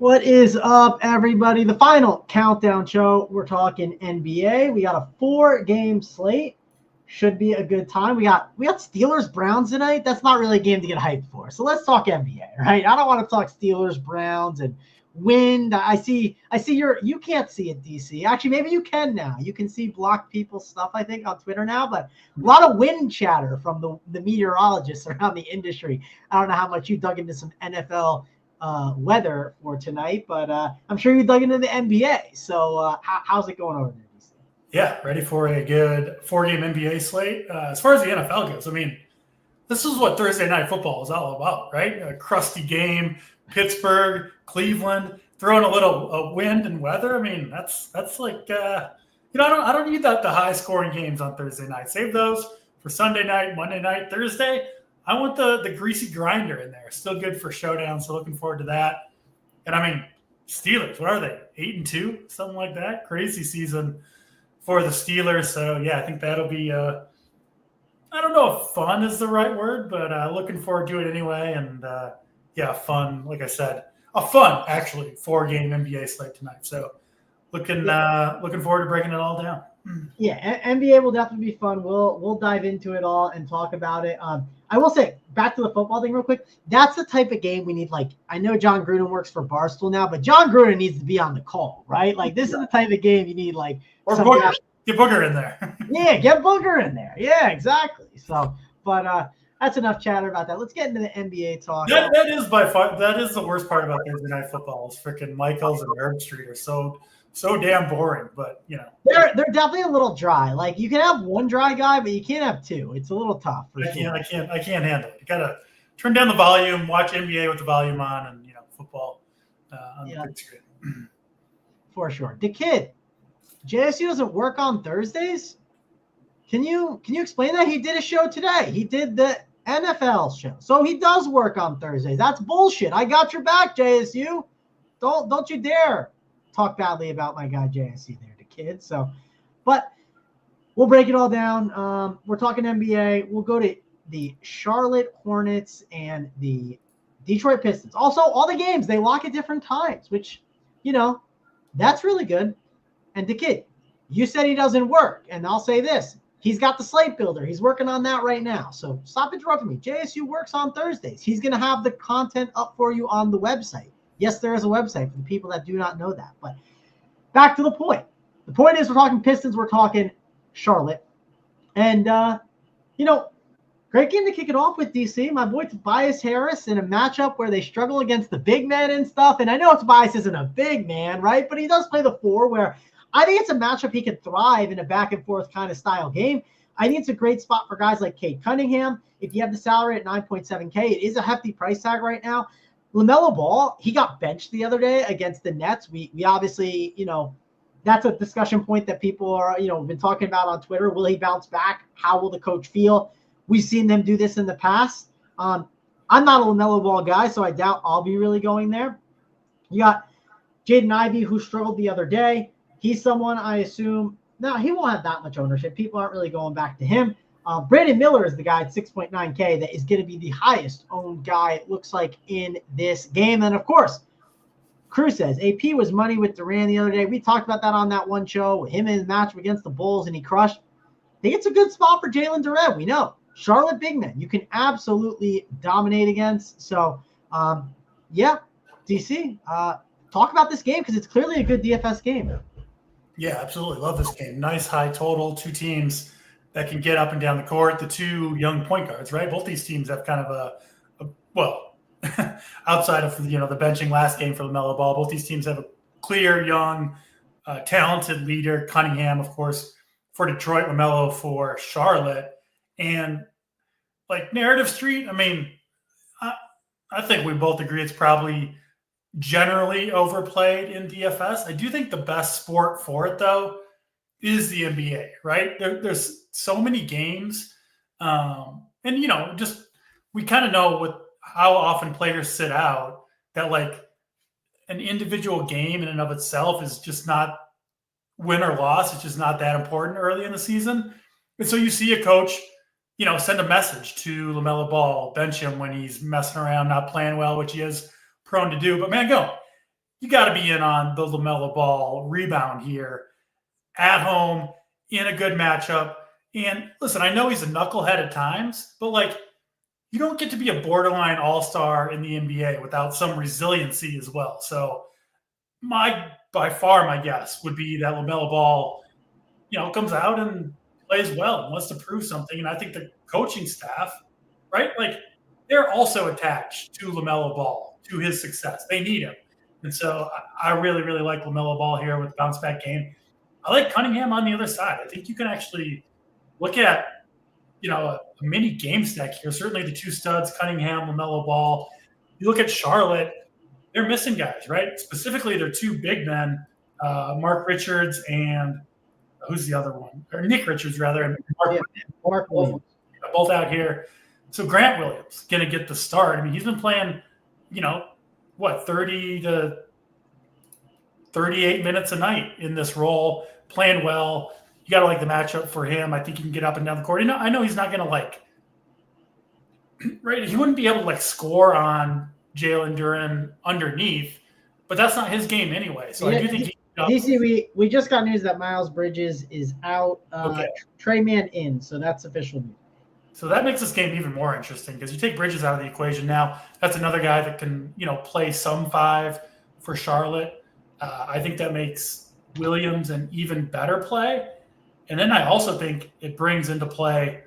What is up, everybody? The final countdown show. We're talking NBA. We got a 4-game slate. Should be a good time. We got Steelers Browns tonight. That's not really a game to get hyped for. So let's talk NBA, right? I don't want to talk Steelers Browns and wind. I see you can't see it, DC. Actually, maybe you can now. You can see blocked people's stuff, I think, on Twitter now, but a lot of wind chatter from the meteorologists around the industry. I don't know how much you dug into some NFL weather for tonight, but I'm sure you dug into the NBA. So how's it going over there, DC? Yeah, ready for a good 4-game NBA slate. As far as the NFL goes, I mean, this is what Thursday Night Football is all about, right? A crusty game, Pittsburgh, Cleveland, throwing a little wind and weather. I mean, that's like, I don't need the high-scoring games on Thursday night. Save those for Sunday night, Monday night, Thursday. I want the greasy grinder in there. Still good for showdown, so looking forward to that. And I mean, Steelers, what are they? 8-2, something like that. Crazy season for the Steelers. So yeah, I think that'll be I don't know if fun is the right word, but looking forward to it anyway. And fun. Like I said, a fun actually 4-game NBA slate tonight. So looking forward to breaking it all down. Yeah, NBA will definitely be fun. We'll dive into it all and talk about it. I will say, back to the football thing real quick, that's the type of game we need. Like, I know John Gruden works for Barstool now, but John Gruden needs to be on the call, right? Like, this is the type of game you need, like, or Booger. Get Booger in there. Yeah, get Booger in there. Yeah, exactly. So, but that's enough chatter about that. Let's get into the NBA talk. That is by far, that is the worst part about Thursday Night Football is freaking Michaels and Herb Street are so damn boring, but they're definitely a little dry. Like, you can have one dry guy, but you can't have two. It's a little tough. I can't handle it. You gotta turn down the volume, watch NBA with the volume on, and football on the big screen. For sure. The kid, JSU doesn't work on Thursdays. Can you explain that? He did a show today. He did the NFL show, so he does work on Thursdays. That's bullshit. I got your back, JSU. Don't you dare talk badly about my guy JSU there, the kid. So, but we'll break it all down. We're talking NBA. We'll go to the Charlotte Hornets and the Detroit Pistons. Also, all the games, they lock at different times, which, that's really good. And the kid, you said he doesn't work. And I'll say this. He's got the slate builder. He's working on that right now. So stop interrupting me. JSU works on Thursdays. He's going to have the content up for you on the website. Yes, there is a website for the people that do not know that. But back to the point. The point is we're talking Pistons. We're talking Charlotte. And, great game to kick it off with, DC. My boy Tobias Harris in a matchup where they struggle against the big men and stuff. And I know Tobias isn't a big man, right? But he does play the 4 where I think it's a matchup he could thrive in a back-and-forth kind of style game. I think it's a great spot for guys like Cade Cunningham. If you have the salary at $9.7K, it is a hefty price tag right now. LaMelo Ball, he got benched the other day against the Nets. We obviously, that's a discussion point that people are, been talking about on Twitter. Will he bounce back? How will the coach feel? We've seen them do this in the past. I'm not a LaMelo Ball guy, so I doubt I'll be really going there. You got Jaden Ivey, who struggled the other day. He's someone I assume – no, he won't have that much ownership. People aren't really going back to him. Brandon Miller is the guy at 6.9K that is going to be the highest owned guy, it looks like, in this game. And, of course, Cruz says AP was money with Durant the other day. We talked about that on that one show, him in his match against the Bulls, and he crushed. I think it's a good spot for Jalen Durant. We know. Charlotte big men, you can absolutely dominate against. So, DC, talk about this game because it's clearly a good DFS game. Yeah, absolutely. Love this game. Nice high total. Two teams that can get up and down the court. The two young point guards, right? Both these teams have kind of outside of the benching last game for LaMelo Ball, both these teams have a clear, young, talented leader. Cunningham, of course, for Detroit, LaMelo for Charlotte. And like Narrative Street, I mean, I think we both agree it's probably generally overplayed in DFS. I do think the best sport for it, though, is the NBA, right? There's so many games. And, just we kind of know how often players sit out that, like, an individual game in and of itself is just not win or loss. It's just not that important early in the season. And so you see a coach, send a message to LaMelo Ball, bench him when he's messing around, not playing well, which he is prone to do. But, man, go. you got to be in on the LaMelo Ball rebound here at home in a good matchup. And listen, I know he's a knucklehead at times, but like you don't get to be a borderline all-star in the NBA without some resiliency as well. So by far my guess would be that LaMelo Ball, comes out and plays well and wants to prove something. And I think the coaching staff, right, like they're also attached to LaMelo Ball, to his success. They need him. And so I really, really like LaMelo Ball here with the bounce back game. I like Cunningham on the other side. I think you can actually look at, a mini game stack here. Certainly the two studs, Cunningham, LaMelo Ball. You look at Charlotte, they're missing guys, right? Specifically, they're two big men, Mark Richards and who's the other one? Or Nick Richards, rather. And Mark Williams. Both out here. So Grant Williams going to get the start. I mean, he's been playing, 30 to 38 minutes a night in this role, playing well. You got to like the matchup for him. I think he can get up and down the court. I know he's not going to right? He wouldn't be able to score on Jalen Duren underneath, but that's not his game anyway. So I do think DC, we just got news that Miles Bridges is out. Okay. Trey Mann in, so that's official news. So that makes this game even more interesting because you take Bridges out of the equation now. That's another guy that can, play some five for Charlotte. I think that makes Williams an even better play. And then I also think it brings into play,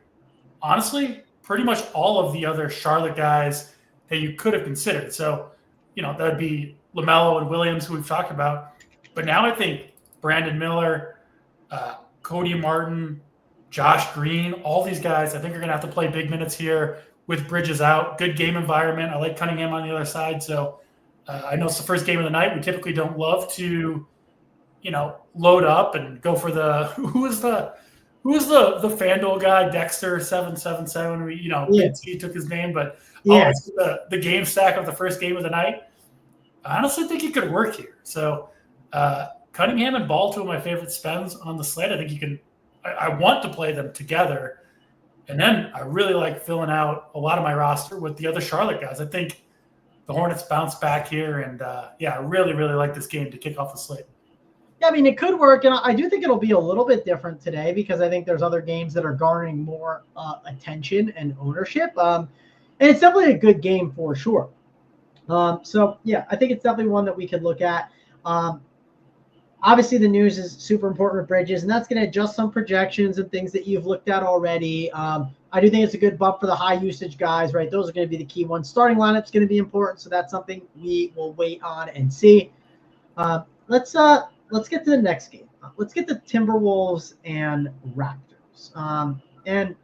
honestly, pretty much all of the other Charlotte guys that you could have considered. So, that would be LaMelo and Williams, who we've talked about. But now I think Brandon Miller, Cody Martin, Josh Green, all these guys, I think are going to have to play big minutes here with Bridges out. Good game environment. I like Cunningham on the other side. So I know it's the first game of the night. We typically don't love to, load up and go for the who is the FanDuel guy, Dexter 777. He took his name, but the game stack of the first game of the night. I honestly think it could work here. So Cunningham and Ball, two of my favorite spends on the slate. I think you can. I want to play them together. And then I really like filling out a lot of my roster with the other Charlotte guys. I think the Hornets bounce back here. And, I really, really like this game to kick off the slate. Yeah, I mean, it could work. And I do think it'll be a little bit different today because I think there's other games that are garnering more attention and ownership. And it's definitely a good game for sure. I think it's definitely one that we could look at. Obviously, the news is super important with Bridges, and that's going to adjust some projections and things that you've looked at already. I do think it's a good bump for the high usage guys, right? Those are going to be the key ones. Starting lineup's going to be important, so that's something we will wait on and see. Let's get to the next game. Let's get to Timberwolves and Raptors. The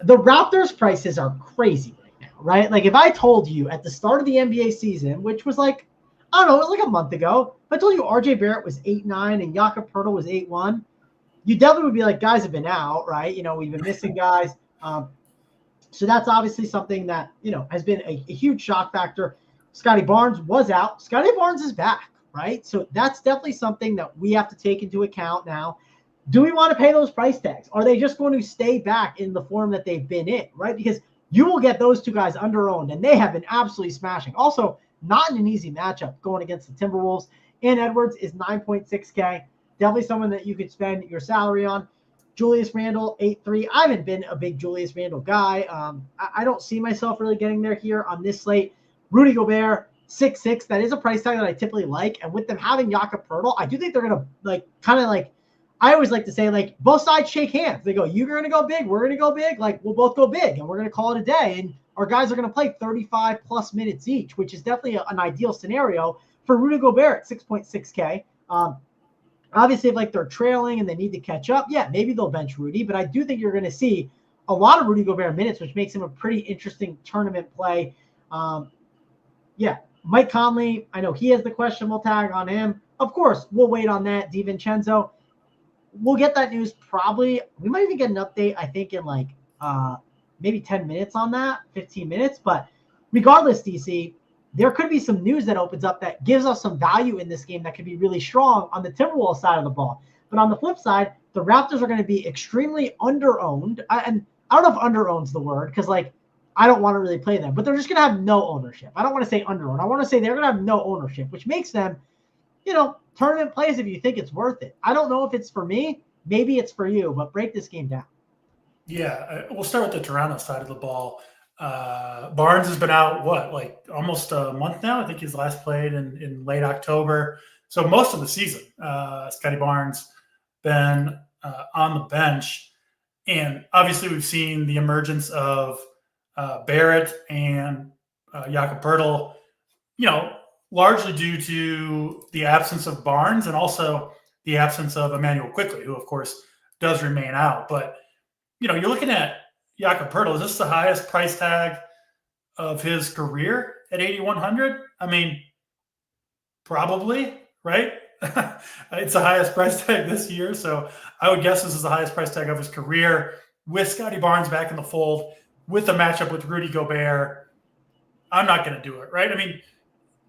Raptors prices are crazy right now, right? Like if I told you at the start of the NBA season, which was it was like a month ago. If I told you RJ Barrett was 8-9 and Jakob Poeltl was 8-1, you definitely would be like, guys have been out, right? We've been missing guys. So that's obviously something that, has been a huge shock factor. Scotty Barnes was out. Scotty Barnes is back, right? So that's definitely something that we have to take into account now. Do we want to pay those price tags? Are they just going to stay back in the form that they've been in, right? Because you will get those two guys under-owned, and they have been absolutely smashing. Also, not in an easy matchup going against the Timberwolves. And Edwards is 9.6K. Definitely someone that you could spend your salary on. Julius Randle, 8-3. I haven't been a big Julius Randle guy. I don't see myself really getting there here on this slate. Rudy Gobert, 6-6. That is a price tag that I typically like. And with them having Jakob Poeltl, I do think they're going to I always like to say, both sides shake hands. They go, you're going to go big, we're going to go big. We'll both go big, and we're going to call it a day. And our guys are going to play 35-plus minutes each, which is definitely an ideal scenario for Rudy Gobert at 6.6K. Obviously, if they're trailing and they need to catch up, maybe they'll bench Rudy. But I do think you're going to see a lot of Rudy Gobert minutes, which makes him a pretty interesting tournament play. Mike Conley, I know he has the questionable tag on him. Of course, we'll wait on that. DiVincenzo, we'll get that news probably. We might even get an update, I think, in maybe 10 minutes on that, 15 minutes. But regardless, DC, there could be some news that opens up that gives us some value in this game that could be really strong on the Timberwolves side of the ball. But on the flip side, the Raptors are going to be extremely under-owned. And I don't know if under-owned's the word because, I don't want to really play them. But they're just going to have no ownership. I don't want to say under-owned. I want to say they're going to have no ownership, which makes them, tournament plays if you think it's worth it. I don't know if it's for me. Maybe it's for you, but break this game down. Yeah, we'll start with the Toronto side of the ball. Barnes has been out, almost a month now? I think he's last played in late October. So most of the season, Scotty Barnes been on the bench. And obviously we've seen the emergence of Barrett and Jakob Poeltl, largely due to the absence of Barnes and also the absence of Emmanuel Quickley, who, of course, does remain out. But, you're looking at Jakob Poeltl. Is this the highest price tag of his career at 8,100? I mean, probably, right? It's the highest price tag this year. So I would guess this is the highest price tag of his career with Scotty Barnes back in the fold, with a matchup with Rudy Gobert. I'm not going to do it, right? I mean,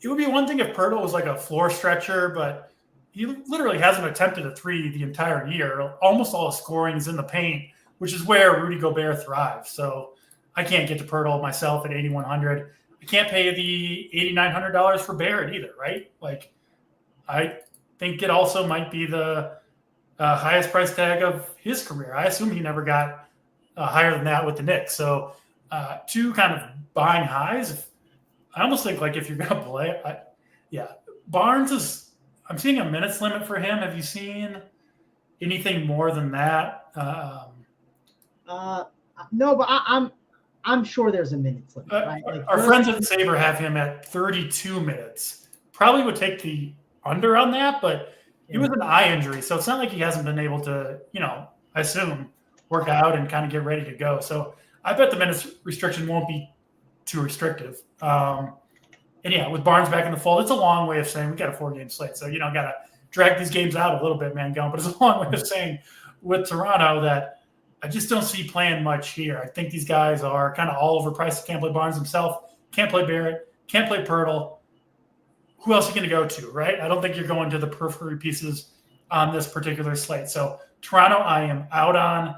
it would be one thing if Poeltl was like a floor stretcher, but he literally hasn't attempted a three the entire year. Almost all his scoring is in the paint, which is where Rudy Gobert thrives. So I can't get to Poeltl myself at 8,100. I can't pay the $8,900 for Barrett either, right? Like, I think it also might be the highest price tag of his career. I assume he never got higher than that with the Knicks. So two kind of buying highs. I almost think if you're going to play, Barnes is. I'm seeing a minutes limit for him. Have you seen anything more than that? No, but I'm sure there's a minutes limit. Right? Our friends at Sabre have him at 32 minutes. Probably would take the under on that, but it was an eye injury, so it's not like he hasn't been able to, I assume, work out and kind of get ready to go. So I bet the minutes restriction won't be too restrictive. And yeah, with Barnes back in the fold, it's a long way of saying we got a 4-game slate. So, got to drag these games out a little bit, man, going. But it's a long way of saying with Toronto that I just don't see playing much here. I think these guys are kind of all overpriced. Can't play Barnes himself. Can't play Barrett. Can't play Poeltl. Who else are you going to go to, right? I don't think you're going to the periphery pieces on this particular slate. So Toronto, I am out on.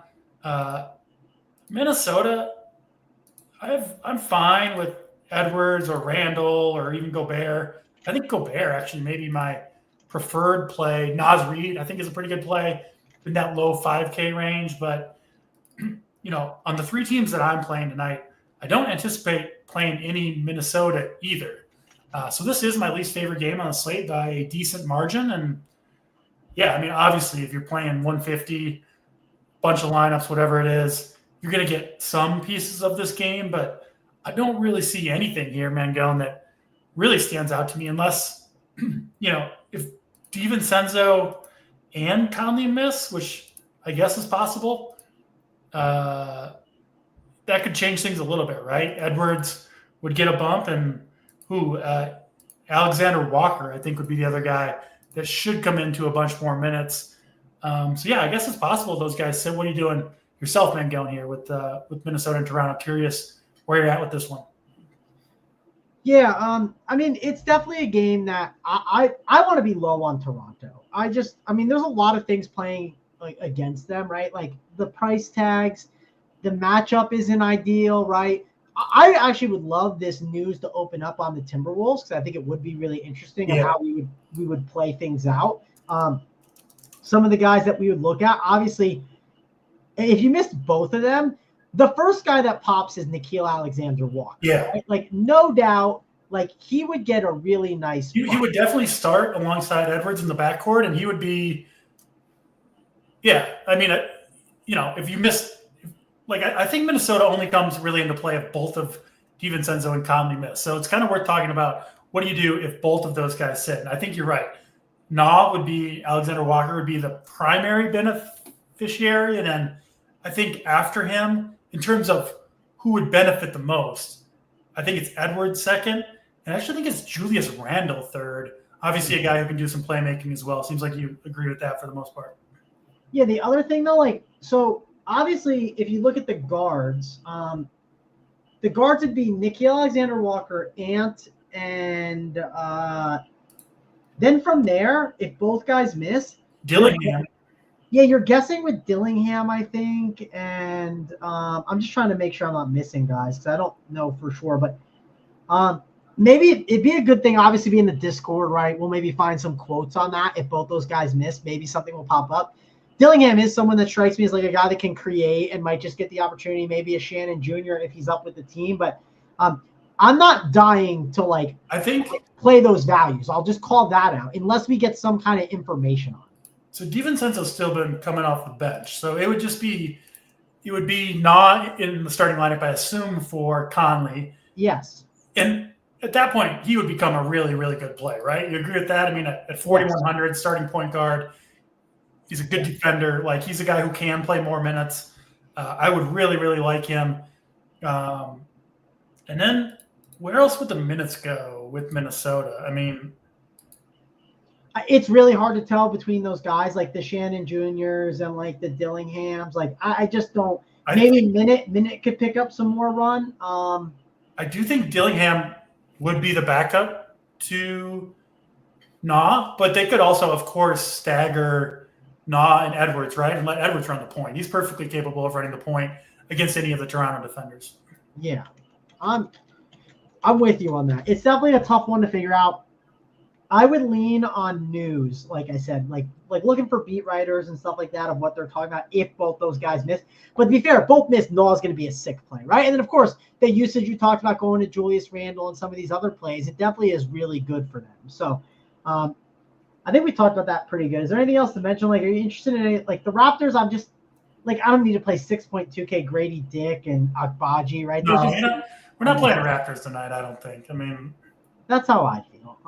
Minnesota, I'm fine with Edwards or Randall or even Gobert. I think Gobert actually may be my preferred play. Naz Reid, I think, is a pretty good play in that low 5K range. But, on the three teams that I'm playing tonight, I don't anticipate playing any Minnesota either. So this is my least favorite game on the slate by a decent margin. And, yeah, I mean, obviously, if you're playing 150, bunch of lineups, whatever it is, you're going to get some pieces of this game. But I don't really see anything here, Mangone, that really stands out to me unless, if DiVincenzo and Conley miss, which I guess is possible, that could change things a little bit, right? Edwards would get a bump, and Alexander Walker, I think, would be the other guy that should come into a bunch more minutes. So, yeah, I guess it's possible those guys sit. What are you doing yourself, Mangone, here with Minnesota and Toronto? Curious where you're at with this one. Yeah, I mean, it's definitely a game that I want to be low on Toronto. There's a lot of things playing against them, right? Like the price tags, the matchup isn't ideal, right? I actually would love this news to open up on the Timberwolves because I think it would be really interesting on how we would play things out. Some of the guys that we would look at, obviously, if you missed both of them, the first guy that pops is Nickeil Alexander-Walker. Yeah. Right? No doubt, he would get a really nice He would definitely start alongside Edwards in the backcourt, and he would be – yeah. I mean, if you missed – I think Minnesota only comes really into play if both of DiVincenzo and Conley miss. So it's kind of worth talking about what do you do if both of those guys sit. And I think you're right. Alexander Walker would be the primary beneficiary, and then I think after him – in terms of who would benefit the most, I think it's Edwards second, and I actually think it's Julius Randle third. Obviously, a guy who can do some playmaking as well. Seems like you agree with that for the most part. Yeah, the other thing though, so obviously, if you look at the guards would be Nickeil Alexander-Walker, Ant, and then from there, if both guys miss, Dillingham. Yeah, you're guessing with Dillingham, I think, and I'm just trying to make sure I'm not missing guys because I don't know for sure. But maybe it'd be a good thing, obviously, be in the Discord, right? We'll maybe find some quotes on that. If both those guys miss, maybe something will pop up. Dillingham is someone that strikes me as like a guy that can create and might just get the opportunity, maybe a Shannon Jr. if he's up with the team. But I'm not dying to I think play those values. I'll just call that out unless we get some kind of information on it. So DiVincenzo's still been coming off the bench. So it would be not in the starting lineup, I assume, for Conley. Yes. And at that point, he would become a really, really good play, right? You agree with that? I mean, at 4,100, starting point guard, he's a good defender. Like, he's a guy who can play more minutes. I would really, really like him. And then where else would the minutes go with Minnesota? I mean, it's really hard to tell between those guys, like the Shannon Juniors and like the Dillinghams. Like, I just don't. Maybe Minute could pick up some more run. I do think Dillingham would be the backup to Nah, but they could also, of course, stagger Nah and Edwards, right? And let Edwards run the point. He's perfectly capable of running the point against any of the Toronto defenders. Yeah, I'm with you on that. It's definitely a tough one to figure out. I would lean on news, like I said, like looking for beat writers and stuff like that of what they're talking about if both those guys miss. But to be fair, if both miss, Nah is going to be a sick play, right? And then, of course, the usage you talked about going to Julius Randle and some of these other plays, it definitely is really good for them. So I think we talked about that pretty good. Is there anything else to mention? Like, are you interested in any, like the Raptors? I'm just like, I don't need to play 6.2K Grady Dick and Agbaji, right? No, we're not playing the Raptors tonight, I don't think. I mean, that's how I feel.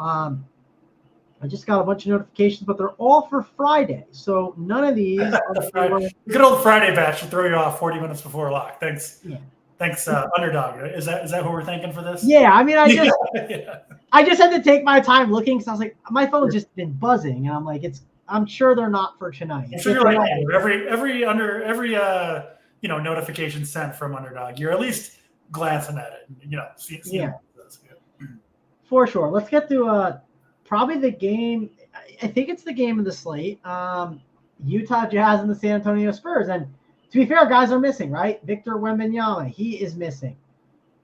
I just got a bunch of notifications, but they're all for Friday. So none of these are good old Friday batch to throw you off 40 minutes before lock. Thanks. Yeah. Thanks, Underdog. Is that who we're thinking for this? Yeah, I mean, I just had to take my time looking because I was like, my phone's just been buzzing, and I'm like, I'm sure they're not for tonight. I'm sure you're right. Every notification sent from Underdog, you're at least glancing at it. See for sure. Let's get to probably the game. I think it's the game of the slate. Utah Jazz and the San Antonio Spurs. And to be fair, guys are missing, right? Victor Wembanyama, he is missing.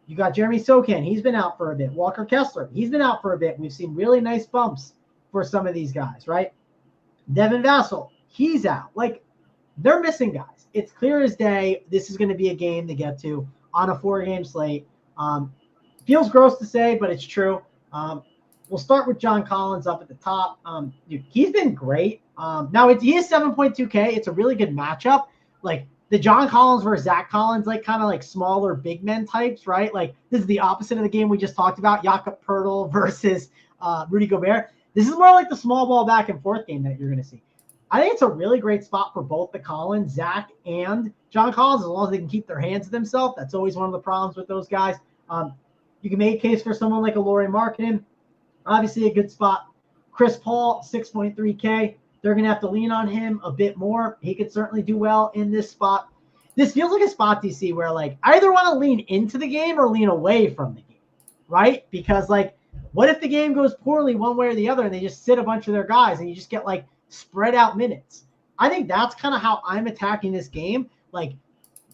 You got Jeremy Sokan. He's been out for a bit. Walker Kessler, he's been out for a bit. We've seen really nice bumps for some of these guys, right? Devin Vassell, he's out. Like, they're missing guys. It's clear as day. This is going to be a game to get to on a 4-game slate. Feels gross to say, but it's true. We'll start with John Collins up at the top. He's been great. Now, he is 7.2K. It's a really good matchup. Like, the John Collins versus Zach Collins, like kind of like smaller big men types, right? Like, this is the opposite of the game we just talked about, Jakob Poeltl versus Rudy Gobert. This is more like the small ball back and forth game that you're going to see. I think it's a really great spot for both the Collins, Zach, and John Collins, as long as they can keep their hands to themselves. That's always one of the problems with those guys. You can make a case for someone like a Lauri Markkanen. Obviously a good spot. Chris Paul, 6.3K. They're going to have to lean on him a bit more. He could certainly do well in this spot. This feels like a spot, DC, where like I either want to lean into the game or lean away from the game, right? Because like, what if the game goes poorly one way or the other and they just sit a bunch of their guys and you just get like spread out minutes? I think that's kind of how I'm attacking this game. Like,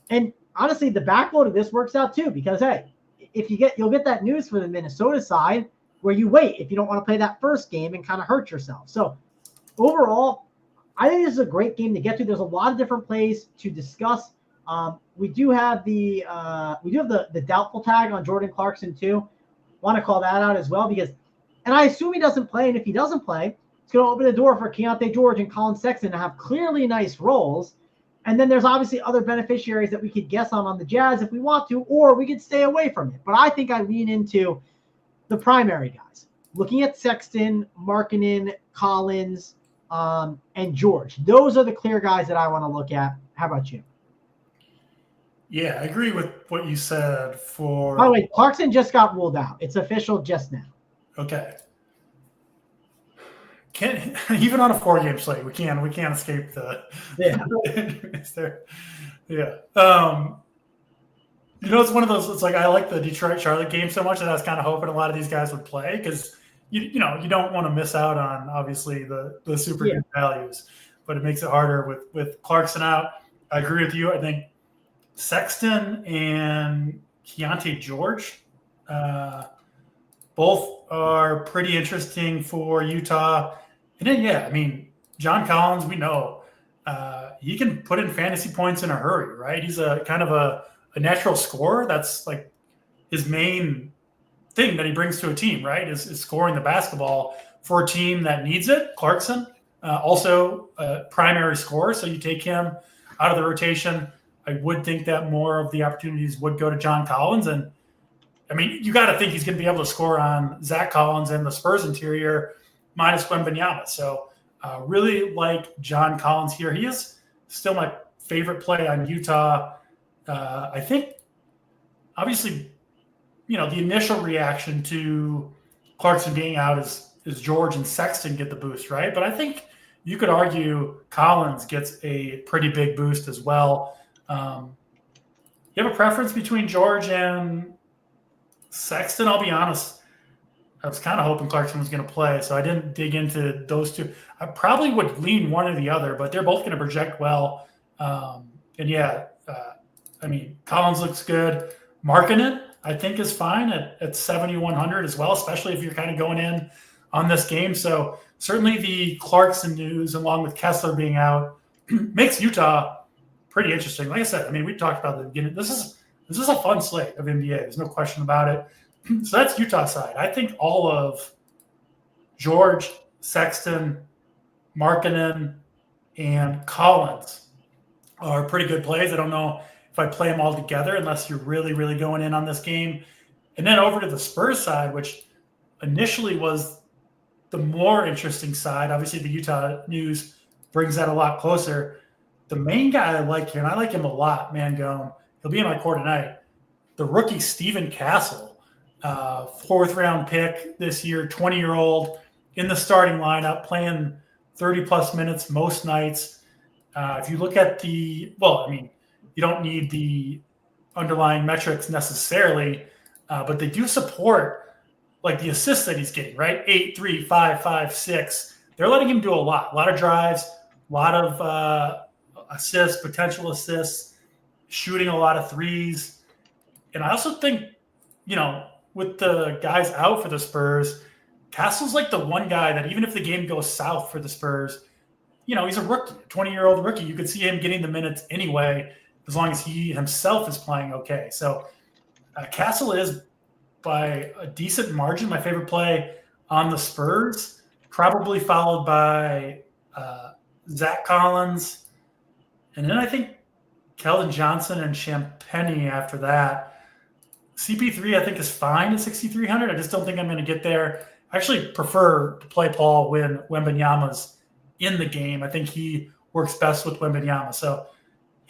and honestly, the backload of this works out too, because hey, if you'll get that news for the Minnesota side where you wait if you don't want to play that first game and kind of hurt yourself. So overall, I think this is a great game to get to. There's a lot of different plays to discuss. We do have the doubtful tag on Jordan Clarkson too. Want to call that out as well because, and I assume he doesn't play, and if he doesn't play, it's going to open the door for Keontae George and Colin Sexton to have clearly nice roles. And then there's obviously other beneficiaries that we could guess on the Jazz if we want to, or we could stay away from it. But I think I lean into the primary guys. Looking at Sexton, Markkanen, Collins, and George. Those are the clear guys that I want to look at. How about you? Yeah, I agree with what you said By the way, Clarkson just got ruled out. It's official just now. Okay. Even on a 4-game slate, we can't escape the it's one of those. It's like I like the Detroit Charlotte game so much that I was kind of hoping a lot of these guys would play because you don't want to miss out on obviously the super good values. but it makes it harder with Clarkson out. I agree with you. I think Sexton and Keontae George, both are pretty interesting for Utah. And then, John Collins, we know he can put in fantasy points in a hurry, right? He's a kind of a natural scorer. That's like his main thing that he brings to a team, right? Is scoring the basketball for a team that needs it. Clarkson, also a primary scorer. So you take him out of the rotation. I would think that more of the opportunities would go to John Collins. And you got to think he's going to be able to score on Zach Collins and the Spurs interior minus Wembanyama. So really like John Collins here. He is still my favorite play on Utah. I think, obviously, the initial reaction to Clarkson being out is George and Sexton get the boost, right? But I think you could argue Collins gets a pretty big boost as well. You have a preference between George and Sexton? I'll be honest. I was kind of hoping Clarkson was going to play, so I didn't dig into those two. I probably would lean one or the other, but they're both going to project well. Collins looks good. Markkanen, I think, is fine at 7,100 as well, especially if you're kind of going in on this game. So certainly the Clarkson news, along with Kessler being out, makes Utah pretty interesting. Like I said, we talked about the beginning. This is a fun slate of NBA. There's no question about it. So that's Utah side. I think all of George, Sexton, Markkanen, and Collins are pretty good plays. I don't know if I play them all together unless you're really, really going in on this game. And then over to the Spurs side, which initially was the more interesting side. Obviously, the Utah news brings that a lot closer. The main guy I like here, and I like him a lot, Mangone, he'll be in my core tonight, the rookie Steven Castle. Fourth-round pick this year, 20-year-old in the starting lineup, playing 30-plus minutes most nights. If you look at you don't need the underlying metrics necessarily, but they do support like the assists that he's getting, right? 8, 3, 5, 5, 6. They're letting him do a lot of drives, a lot of assists, potential assists, shooting a lot of threes. And I also think, with the guys out for the Spurs, Castle's like the one guy that even if the game goes south for the Spurs, he's a rookie, 20-year-old rookie. You could see him getting the minutes anyway, as long as he himself is playing okay. So Castle is, by a decent margin, my favorite play on the Spurs, probably followed by Zach Collins. And then I think Keldon Johnson and Champagnie after that. CP3, I think, is fine at 6,300. I just don't think I'm going to get there. I actually prefer to play Paul when Wembanyama's in the game. I think he works best with Wembanyama. So,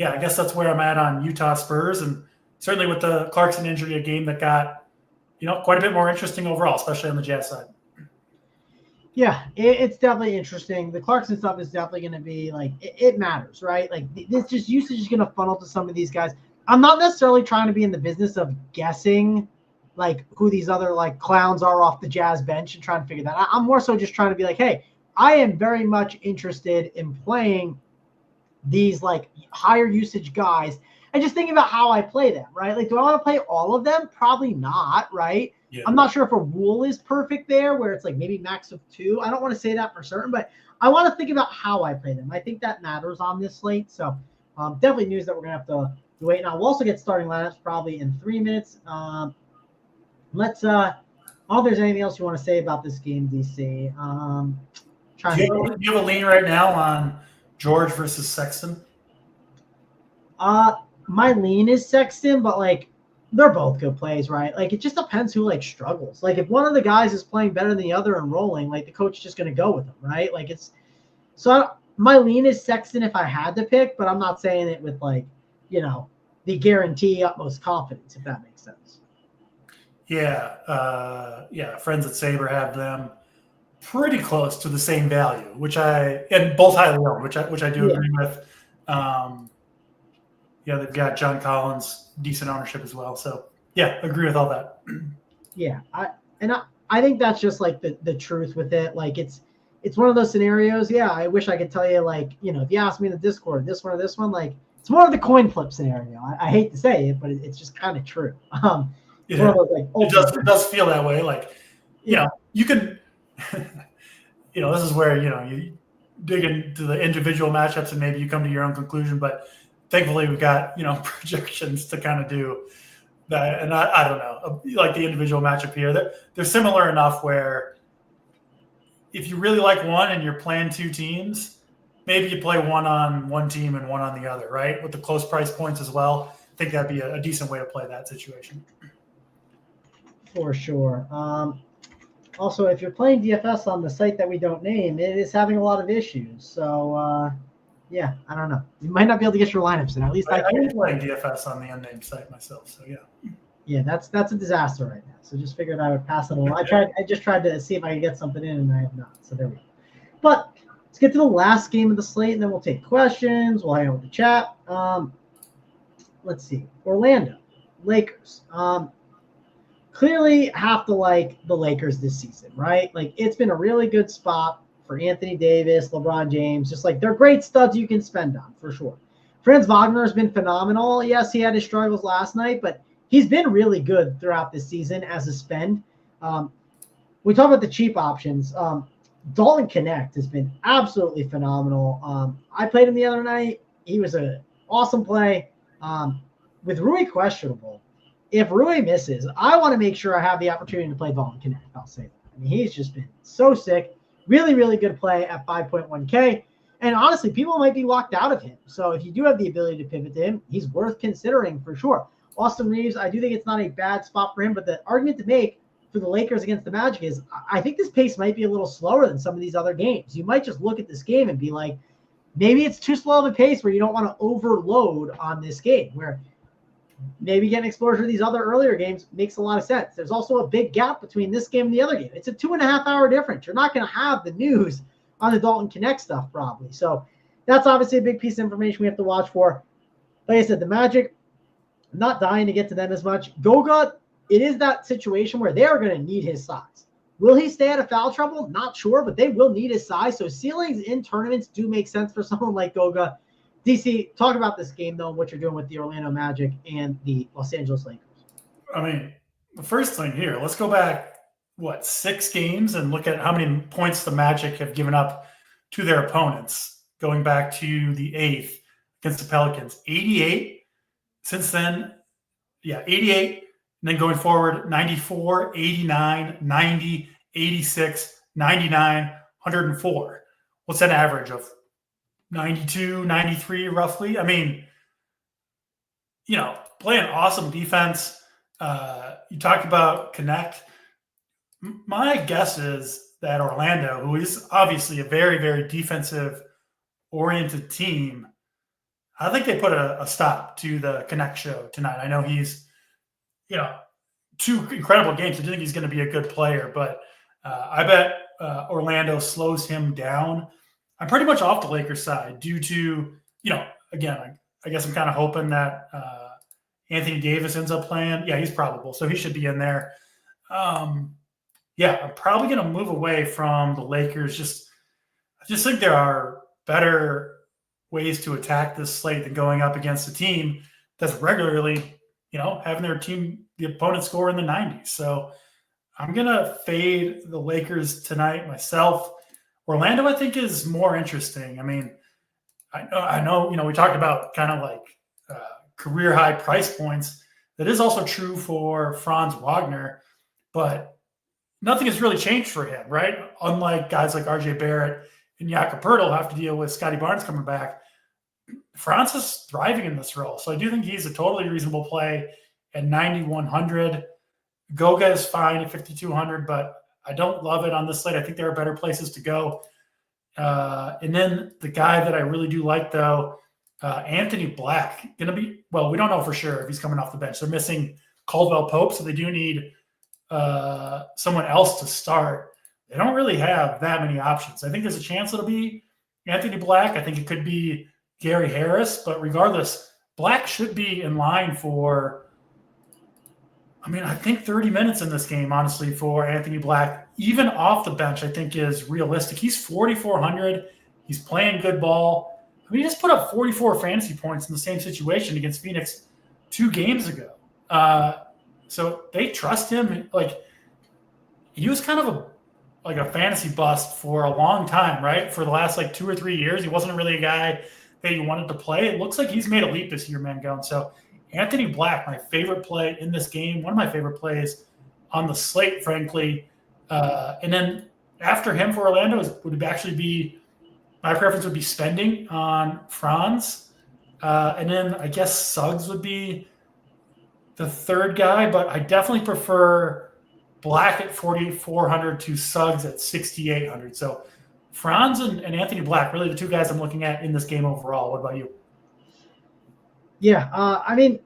I guess that's where I'm at on Utah Spurs. And certainly with the Clarkson injury, a game that got, quite a bit more interesting overall, especially on the Jazz side. Yeah, it's definitely interesting. The Clarkson stuff is definitely going to be, it matters, right? This just usage is going to funnel to some of these guys. I'm not necessarily trying to be in the business of guessing who these other clowns are off the Jazz bench and trying to figure that out. I'm more so just trying to be hey, I am very much interested in playing these higher usage guys and just thinking about how I play them, right? Do I want to play all of them? Probably not, right? Yeah. I'm not sure if a rule is perfect there where it's maybe max of 2. I don't want to say that for certain, but I want to think about how I play them. I think that matters on this slate. So definitely news that we're going to have to wait. Now, we'll also get starting lineups probably in 3 minutes. Let's – I don't know if there's anything else you want to say about this game, DC. Do you have a lean right now on George versus Sexton? My lean is Sexton, but they're both good plays, right? It just depends who struggles. If one of the guys is playing better than the other and rolling, the coach is just going to go with them, right? My lean is Sexton if I had to pick, but I'm not saying it with the guarantee utmost confidence, if that makes sense. Yeah. Friends at Sabre have them pretty close to the same value, and both highly owned, which I do agree with. They've got John Collins, decent ownership as well. So agree with all that. Yeah. I think that's just the truth with it. it's one of those scenarios. Yeah, I wish I could tell you, like, if you ask me in the Discord, this one or this one, like, it's more of the coin flip scenario. I hate to say it, but it's just kind of true. It's one of those, like, it does feel that way. Like, you can, this is where, you dig into the individual matchups and maybe you come to your own conclusion. But thankfully, we've got, projections to kind of do that. And I don't know, like the individual matchup here, they're similar enough where if you really like one and you're playing two teams, maybe you play one on one team and one on the other, right? With the close price points as well. I think that'd be a decent way to play that situation. For sure. Also, if you're playing DFS on the site that we don't name, it is having a lot of issues. So, yeah, I don't know. You might not be able to get your lineups in. At least I am playing DFS on the unnamed site myself. So, yeah. Yeah, that's a disaster right now. So just figured I would pass it along. I just tried to see if I could get something in, and I have not. So there we go. But let's get to the last game of the slate, and then we'll take questions. We'll hang out with the chat. Let's see. Orlando, Lakers. Clearly have to like the Lakers this season, right? Like, it's been a really good spot for Anthony Davis, LeBron James. Just like, they're great studs you can spend on, for sure. Franz Wagner has been phenomenal. Yes, he had his struggles last night, but he's been really good throughout this season as a spend. We talk about the cheap options. Dalton Connect has been absolutely phenomenal. I played him the other night. He was an awesome play. With Rui questionable, if Rui misses, I want to make sure I have the opportunity to play Dalton Connect. I'll say that. I mean, he's just been so sick. Really, really good play at 5.1K. And honestly, people might be locked out of him. So if you do have the ability to pivot to him, he's worth considering for sure. Austin Reeves, I do think it's not a bad spot for him, but the argument to make for the Lakers against the Magic is I think this pace might be a little slower than some of these other games. You might just look at this game and be like, maybe it's too slow of a pace where you don't want to overload on this game, where maybe getting exposure to these other earlier games makes a lot of sense. There's also a big gap between this game and the other game. It's a 2.5 hour difference. You're not going to have the news on the Dalton Connect stuff probably. So that's obviously a big piece of information we have to watch for. Like I said, the Magic, I'm not dying to get to them as much. Goga, it is that situation where they are going to need his size. Will he stay out of foul trouble? Not sure, but they will need his size. So ceilings in tournaments do make sense for someone like Goga. DC, talk about this game, though, and what you're doing with the Orlando Magic and the Los Angeles Lakers. I mean, the first thing here, let's go back, 6 games and look at how many points the Magic have given up to their opponents, going back to the 8th against the Pelicans. 88. Since then, 88. And then going forward, 94, 89, 90, 86, 99, 104. What's that average of? 92, 93 roughly. I mean, playing awesome defense. You talked about Connect. My guess is that Orlando, who is obviously a very, very defensive-oriented team, I think they put a stop to the Connect show tonight. I know he's, 2 incredible games. I do think he's going to be a good player, but I bet Orlando slows him down. I'm pretty much off the Lakers side due to, again, I guess I'm kind of hoping that Anthony Davis ends up playing. Yeah, he's probable, so he should be in there. I'm probably going to move away from the Lakers. I just think there are better ways to attack this slate than going up against a team that's regularly, having the opponent score in the 90s. So I'm going to fade the Lakers tonight myself. Orlando, I think, is more interesting. I mean, I know, we talked about kind of like career high price points. That is also true for Franz Wagner, but nothing has really changed for him, right? Unlike guys like RJ Barrett and Jakob Poeltl have to deal with Scotty Barnes coming back. Franz is thriving in this role. So I do think he's a totally reasonable play at 9,100. Goga is fine at 5,200, but I don't love it on this slate. I think there are better places to go. And then the guy that I really do like, though, Anthony Black, we don't know for sure if he's coming off the bench. They're missing Caldwell Pope, so they do need someone else to start. They don't really have that many options. I think there's a chance it'll be Anthony Black. I think it could be Gary Harris, but regardless, Black should be in line for I mean, I think 30 minutes in this game, honestly, for Anthony Black, even off the bench, I think is realistic. He's 4,400. He's playing good ball. I mean, he just put up 44 fantasy points in the same situation against Phoenix 2 games ago. So they trust him. Like, he was kind of a fantasy bust for a long time, right? For the last 2 or 3 years, he wasn't really a guy that you wanted to play. It looks like he's made a leap this year, Mangone. So Anthony Black, my favorite play in this game, one of my favorite plays on the slate, frankly. And then after him for Orlando would actually be my preference would be spending on Franz. And then I guess Suggs would be the third guy, but I definitely prefer Black at 4,400 to Suggs at 6,800. So Franz and Anthony Black, really the two guys I'm looking at in this game overall. What about you? Yeah, I mean,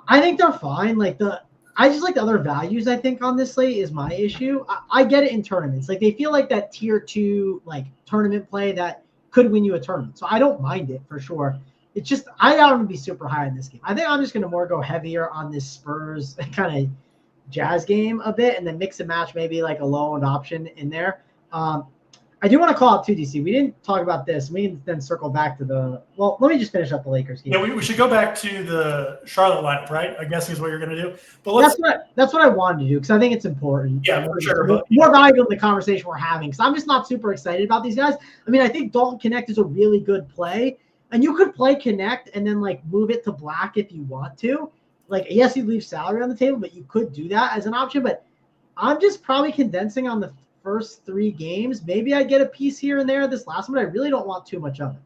I think they're fine. I just like the other values. I think on this slate is my issue. I get it in tournaments. They feel like that tier 2 tournament play that could win you a tournament. So I don't mind it for sure. It's just I don't want to be super high in this game. I think I'm just going to more go heavier on this Spurs kind of Jazz game a bit, and then mix and match maybe a low-owned option in there. I do want to call out 2 DC. We didn't talk about this. We can then circle back to let me just finish up the Lakers game. Yeah, we should go back to the Charlotte lineup, right? I guess is what you're going to do. But that's what I wanted to do because I think it's important. Yeah, for sure. More valuable in the conversation we're having because I'm just not super excited about these guys. I mean, I think Dalton Connect is a really good play, and you could play Connect and then move it to Black if you want to. Yes, you leave salary on the table, but you could do that as an option. But I'm just probably condensing on the first 3 games. Maybe I get a piece here and there this last one, but I really don't want too much of it.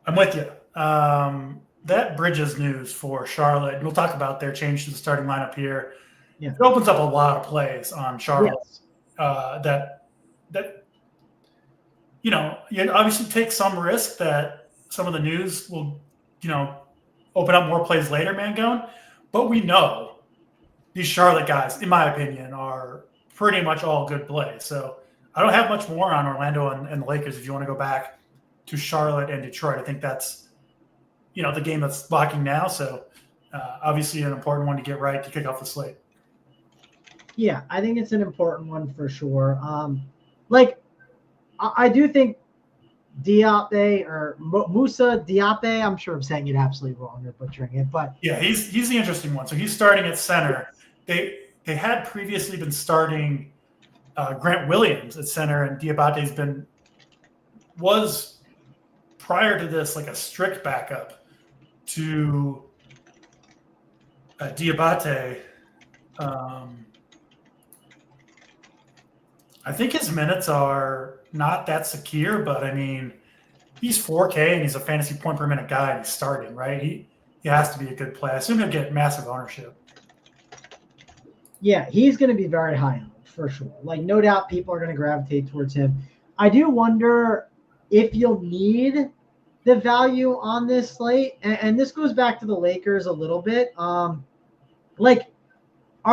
I'm with you. That Bridges news for Charlotte, we'll talk about their change to the starting lineup here. Yeah. It opens up a lot of plays on Charlotte. Yes. That you obviously take some risk that some of the news will, open up more plays later, Mangone. But we know these Charlotte guys, in my opinion, are pretty much all good plays. So I don't have much more on Orlando and the Lakers if you want to go back to Charlotte and Detroit. I think that's, the game that's locking now. So obviously an important one to get right to kick off the slate. Yeah, I think it's an important one for sure. I do think Diape or Musa Diape, I'm sure I'm saying it absolutely wrong or butchering it, but yeah, he's the interesting one. So he's starting at center. They had previously been starting Grant Williams at center, and Diabate's was prior to this a strict backup to Diabate. I think his minutes are not that secure, but I mean, he's 4K and he's a fantasy point per minute guy and he's starting, right? He has to be a good play. I assume he'll get massive ownership. Yeah, he's going to be very high on for sure. No doubt people are going to gravitate towards him. I do wonder if you'll need the value on this slate. And this goes back to the Lakers a little bit. Are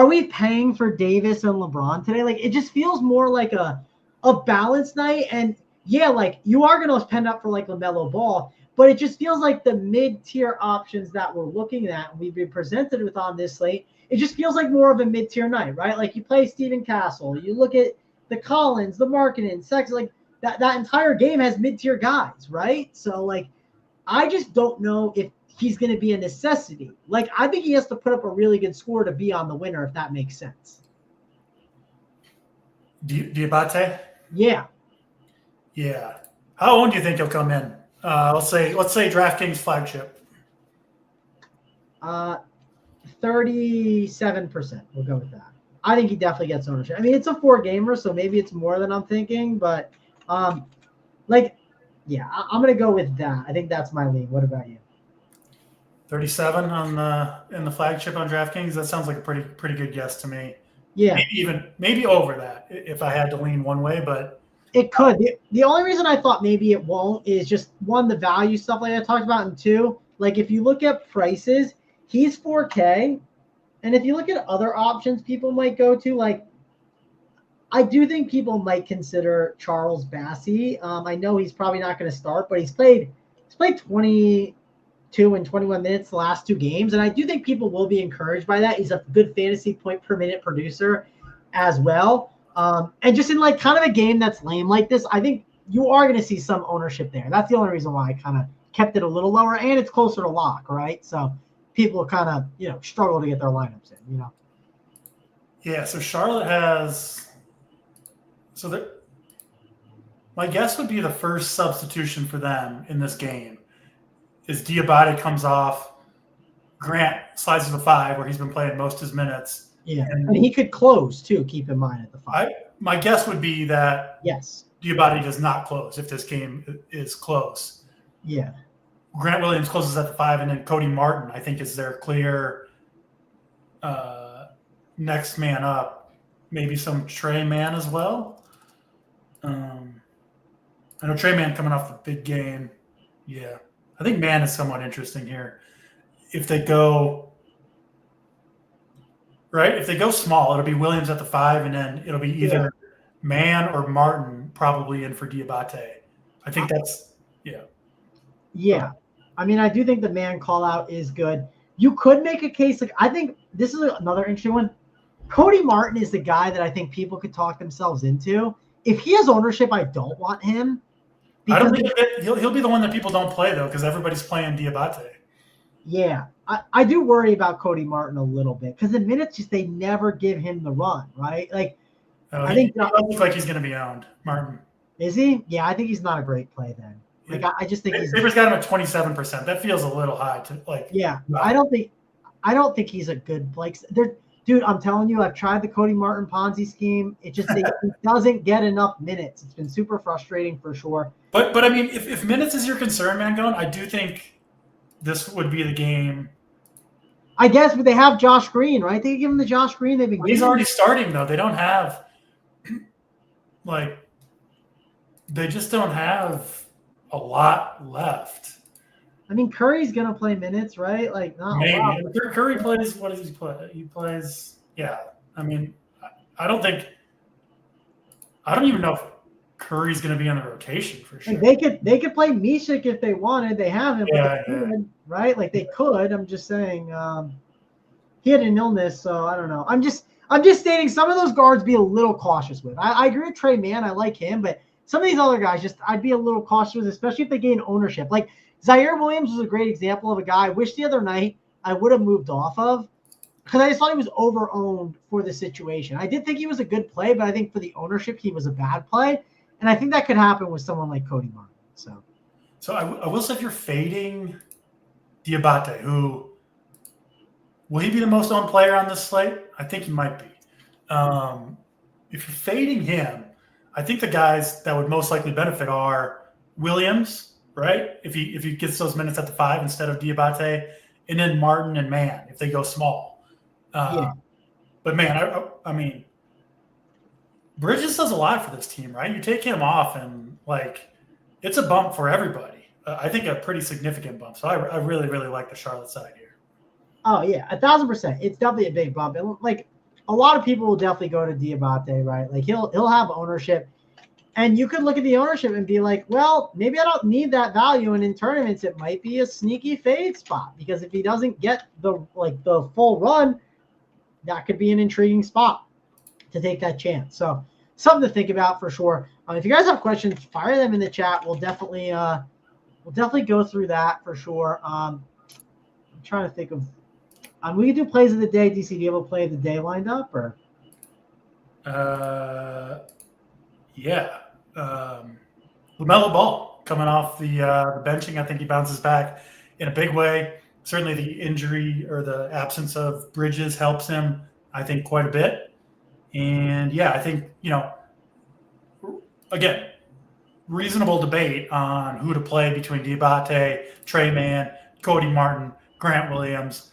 we paying for Davis and LeBron today? It just feels more like a balanced night. And yeah, you are going to pen up for LaMelo Ball, but it just feels like the mid-tier options that we're looking at and we've been presented with on this slate, it just feels like more of a mid-tier night, right? You play Steven Castle, you look at the Collins, the Markkanen, Sex, that entire game has mid-tier guys, right? So I just don't know if he's going to be a necessity. I think he has to put up a really good score to be on the winner, if that makes sense. Diabate? Yeah. Yeah. How old do you think he'll come in? Let's say DraftKings flagship. 37%. We'll go with that. I think he definitely gets ownership. I mean, it's a 4-gamer, so maybe it's more than I'm thinking, but yeah, I'm gonna go with that. I think that's my lean. What about you? 37 in the flagship on DraftKings. That sounds like a pretty good guess to me. Yeah, maybe over that if I had to lean one way, but it could. The only reason I thought maybe it won't is just one, the value stuff like I talked about, and 2, if you look at prices, he's 4K, and if you look at other options people might go to, I do think people might consider Charles Bassey. I know he's probably not going to start, but he's played 20 22 and 21 minutes the last 2 games. And I do think people will be encouraged by that. He's a good fantasy point per minute producer as well. And just in like kind of a game that's lame like this, I think you are going to see some ownership there. That's the only reason why I kind of kept it a little lower, and it's closer to lock, right? So people kind of, struggle to get their lineups in, Yeah, so Charlotte has my guess would be the first substitution for them in this game is Diabate comes off, Grant slides to the 5 where he's been playing most of his minutes. Yeah, and he could close too, keep in mind at the 5. My guess would be that yes, Diabate does not close if this game is close. Yeah. Grant Williams closes at the 5, and then Cody Martin, I think, is their clear next man up. Maybe some Trey Man as well. I know Trey Man coming off the big game. Yeah. I think Man is somewhat interesting here. If they go small, it'll be Williams at the 5, and then it'll be either Man or Martin probably in for Diabate. I think that's Yeah. I mean, I do think the Man call out is good. You could make a case, like, I think this is another interesting one. Cody Martin is the guy that I think people could talk themselves into. If he has ownership, I don't want him. I don't think he'll be the one that people don't play, though, because everybody's playing Diabate. Yeah. I do worry about Cody Martin a little bit because the minutes they never give him the run, right? Like, I think he doesn't look like he's going to be owned, Martin. Is he? Yeah, I think he's not a great play then. Like, I just think Sabres got him at 27%. That feels a little high to like. Yeah, I don't think he's a good like. Dude, I'm telling you, I've tried the Cody Martin Ponzi scheme. It just he doesn't get enough minutes. It's been super frustrating for sure. But I mean, if minutes is your concern, Mangone, I do think this would be the game. I guess, but they have Josh Green, right? They give him the Josh Green. He's already starting though. They don't have they just don't have a lot left. I mean, Curry's gonna play minutes, right? Like, not maybe. Wow. Curry plays. What does he play? He plays. Yeah. I mean, I don't even know if Curry's going to be on the rotation for sure. Like they could play Mishik if they wanted. They have him, could, right? Like they could. I'm just saying, he had an illness, so I don't know. I'm just stating some of those guards be a little cautious with. I agree with Trey Mann. I like him, but some of these other guys, I'd be a little cautious with, especially if they gain ownership. Like Zaire Williams was a great example of a guy I wish the other night I would have moved off of because I just thought he was over-owned for the situation. I did think he was a good play, but I think for the ownership, he was a bad play. And I think that could happen with someone like Cody Martin. So I will say if you're fading Diabate, who will he be the most owned player on this slate? I think he might be. If you're fading him, I think the guys that would most likely benefit are Williams, right? If he gets those minutes at the 5 instead of Diabate, and then Martin and Mann if they go small. But man, I mean, Bridges does a lot for this team, right? You take him off, and it's a bump for everybody. I think a pretty significant bump. So I really, really like the Charlotte side here. Oh yeah, 1,000%. It's definitely a big bump, and a lot of people will definitely go to Diabate, right? Like he'll have ownership, and you could look at the ownership and be like, well, maybe I don't need that value, and in tournaments it might be a sneaky fade spot because if he doesn't get the full run, that could be an intriguing spot to take that chance. So something to think about for sure. If you guys have questions, fire them in the chat. We'll definitely go through that for sure. I'm trying to think of. We can do plays of the day. DC, do you have a play of the day lined up or? Yeah. LaMelo Ball coming off the benching. I think he bounces back in a big way. Certainly the injury or the absence of Bridges helps him, I think, quite a bit. And yeah, I think, again, reasonable debate on who to play between Diabate, Trey Mann, Cody Martin, Grant Williams.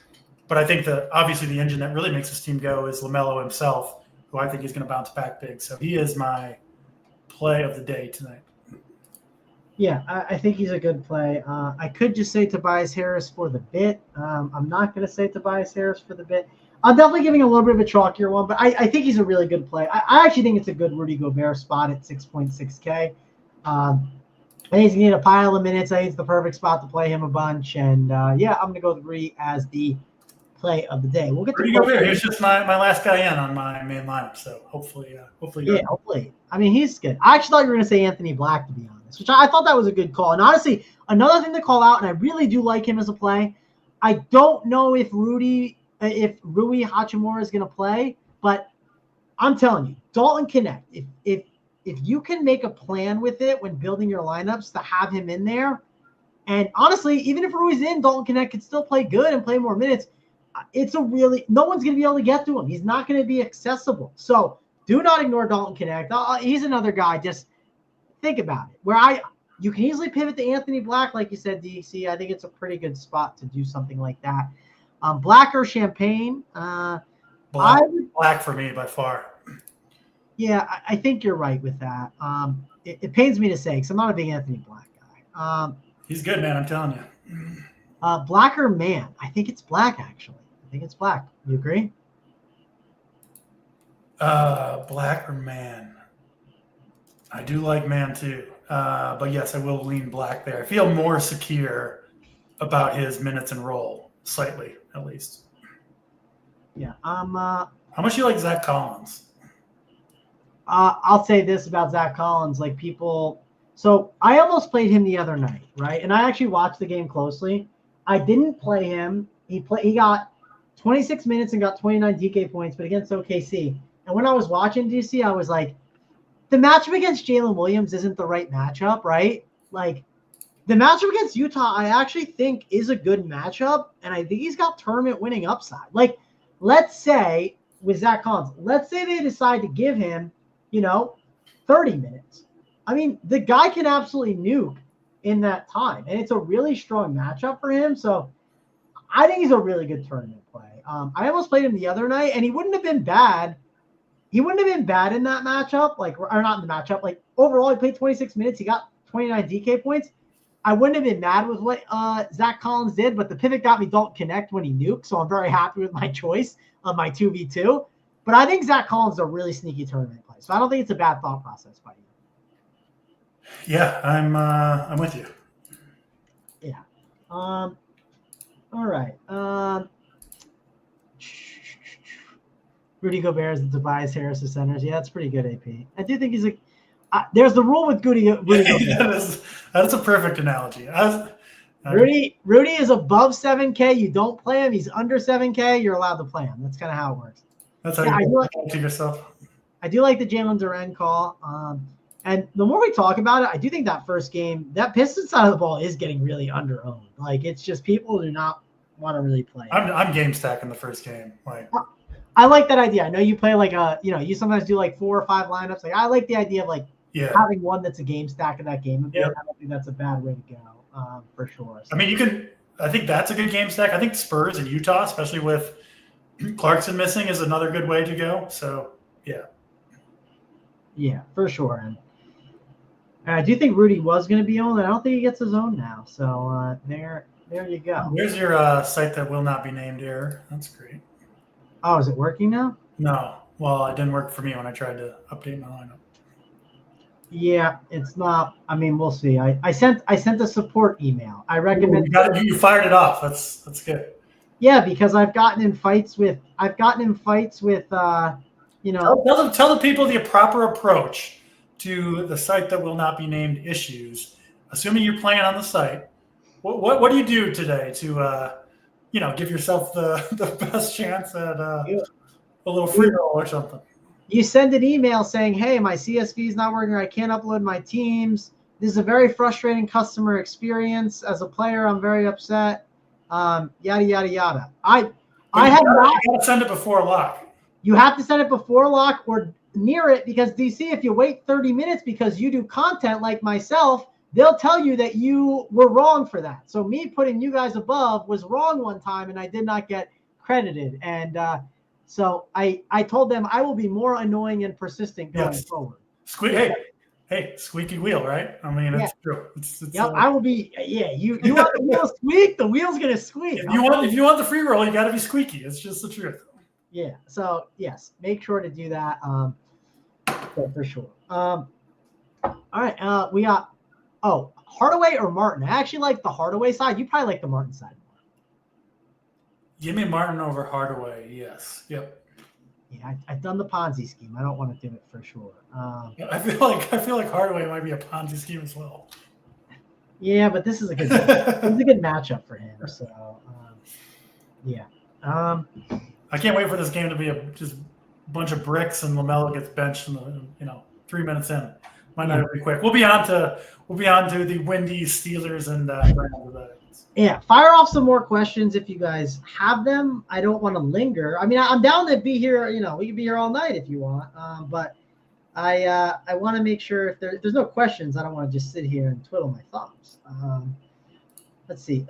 But I think obviously the engine that really makes this team go is LaMelo himself, who I think is going to bounce back big. So he is my play of the day tonight. Yeah, I think he's a good play. I could just say Tobias Harris for the bit. I'm not going to say Tobias Harris for the bit. I'm definitely giving a little bit of a chalkier one, but I think he's a really good play. I actually think it's a good Rudy Gobert spot at 6.6K. I think he's going to need a pile of minutes. I think it's the perfect spot to play him a bunch. And, yeah, I'm going to go with Rudy as the play of the day. We'll get to Gobert. He was just my last guy in on my main lineup, so hopefully. Yeah, hopefully. I mean, he's good. I actually thought you were going to say Anthony Black, to be honest, which I thought that was a good call. And honestly, another thing to call out, and I really do like him as a play. I don't know if Rui Hachimura is going to play, but I'm telling you, Dalton Connect. If you can make a plan with it when building your lineups to have him in there, and honestly, even if Rui's in, Dalton Connect could still play good and play more minutes. It's no one's going to be able to get to him. He's not going to be accessible. So do not ignore Dalton Connect. He's another guy. Just think about it. You can easily pivot to Anthony Black, like you said, DC. I think it's a pretty good spot to do something like that. Black or Champagne? Black for me by far. Yeah, I think you're right with that. It pains me to say because I'm not a big Anthony Black guy. He's good, man. I'm telling you. Black or Man? I think it's Black, actually. I think it's Black. You agree? Black or Man? I do like Man too. But yes, I will lean Black there. I feel more secure about his minutes and role, slightly at least. Yeah. How much do you like Zach Collins? I'll say this about Zach Collins. Like people, so I almost played him the other night, right? And I actually watched the game closely. I didn't play him. He got 26 minutes and got 29 DK points, but against OKC. And when I was watching DC, I was like, the matchup against Jalen Williams isn't the right matchup, right? Like the matchup against Utah, I actually think is a good matchup, and I think he's got tournament winning upside. Like, let's say with Zach Collins, let's say they decide to give him, 30 minutes. I mean, the guy can absolutely nuke in that time, and it's a really strong matchup for him. So I think he's a really good tournament play. I almost played him the other night, and he wouldn't have been bad. He wouldn't have been bad in that matchup, or not in the matchup. Like overall, he played 26 minutes. He got 29 DK points. I wouldn't have been mad with what Zach Collins did, but the pivot got me Dalton Connect when he nuked, so I'm very happy with my choice of my 2v2. But I think Zach Collins is a really sneaky tournament play, so I don't think it's a bad thought process by you. Yeah, I'm with you. Yeah. All right. Rudy Gobert is the Tobias Harris of centers. Yeah, that's pretty good, AP. I do think he's there's the rule with Rudy Gobert. That's a perfect analogy. Rudy is above 7K. You don't play him. He's under 7K. You're allowed to play him. That's kind of how it works. That's how you to yourself. I do like the Jalen Duren call. And the more we talk about it, I do think that first game, that Pistons side of the ball is getting really under-owned. Like, it's just people do not want to really play. I'm game stacking the first game. Like, I like that idea. I know you play you sometimes do like 4 or 5 lineups. Like, I like the idea of having one that's a game stack in that game. I don't think that's a bad way to go, for sure. So. I mean, I think that's a good game stack. I think Spurs and Utah, especially with Clarkson missing, is another good way to go. So, yeah. Yeah, for sure. And I do think Rudy was going to be owned. I don't think he gets his own now. So there you go. There's your site that will not be named error. That's great. Oh, is it working now? No. Well, it didn't work for me when I tried to update my lineup. Yeah, it's not. I mean, we'll see. I sent a support email. I recommend. You fired it off. That's good. Yeah, because I've gotten in fights with. Tell the people the proper approach to the site that will not be named issues. Assuming you're playing on the site, what do you do today to give yourself the best chance at a little free roll or something? You send an email saying, hey, my CSV is not working, or I can't upload my teams. This is a very frustrating customer experience. As a player, I'm very upset. Yada, yada, yada. I have not. You got to send it before lock. You have to send it before lock or near it, because DC, if you wait 30 minutes because you do content like myself, they'll tell you that you were wrong for that. So me putting you guys above was wrong one time, and I did not get credited. And so I told them I will be more annoying and persistent going forward. Hey, squeaky wheel, right? I mean, it's true. It's I will be. Yeah, you want the wheel squeak? The wheel's gonna squeak. If you want the free roll, you got to be squeaky. It's just the truth. Yeah. So yes, make sure to do that. For sure. All right. We got Oh, Hardaway or Martin? I actually like the Hardaway side. You probably like the Martin side more. Give me Martin over Hardaway. Yes. Yep. Yeah, I've done the Ponzi scheme. I don't want to do it for sure. I feel like Hardaway might be a Ponzi scheme as well. Yeah, but this is a good matchup for him. So, yeah. I can't wait for this game to be just a bunch of bricks and LaMelo gets benched in 3 minutes in. Might not be quick. We'll be on to the windy Steelers and Browns. Yeah, fire off some more questions if you guys have them. I don't want to linger. I mean, I'm down to be here. We can be here all night if you want. But I want to make sure if there's no questions, I don't want to just sit here and twiddle my thumbs. Let's see.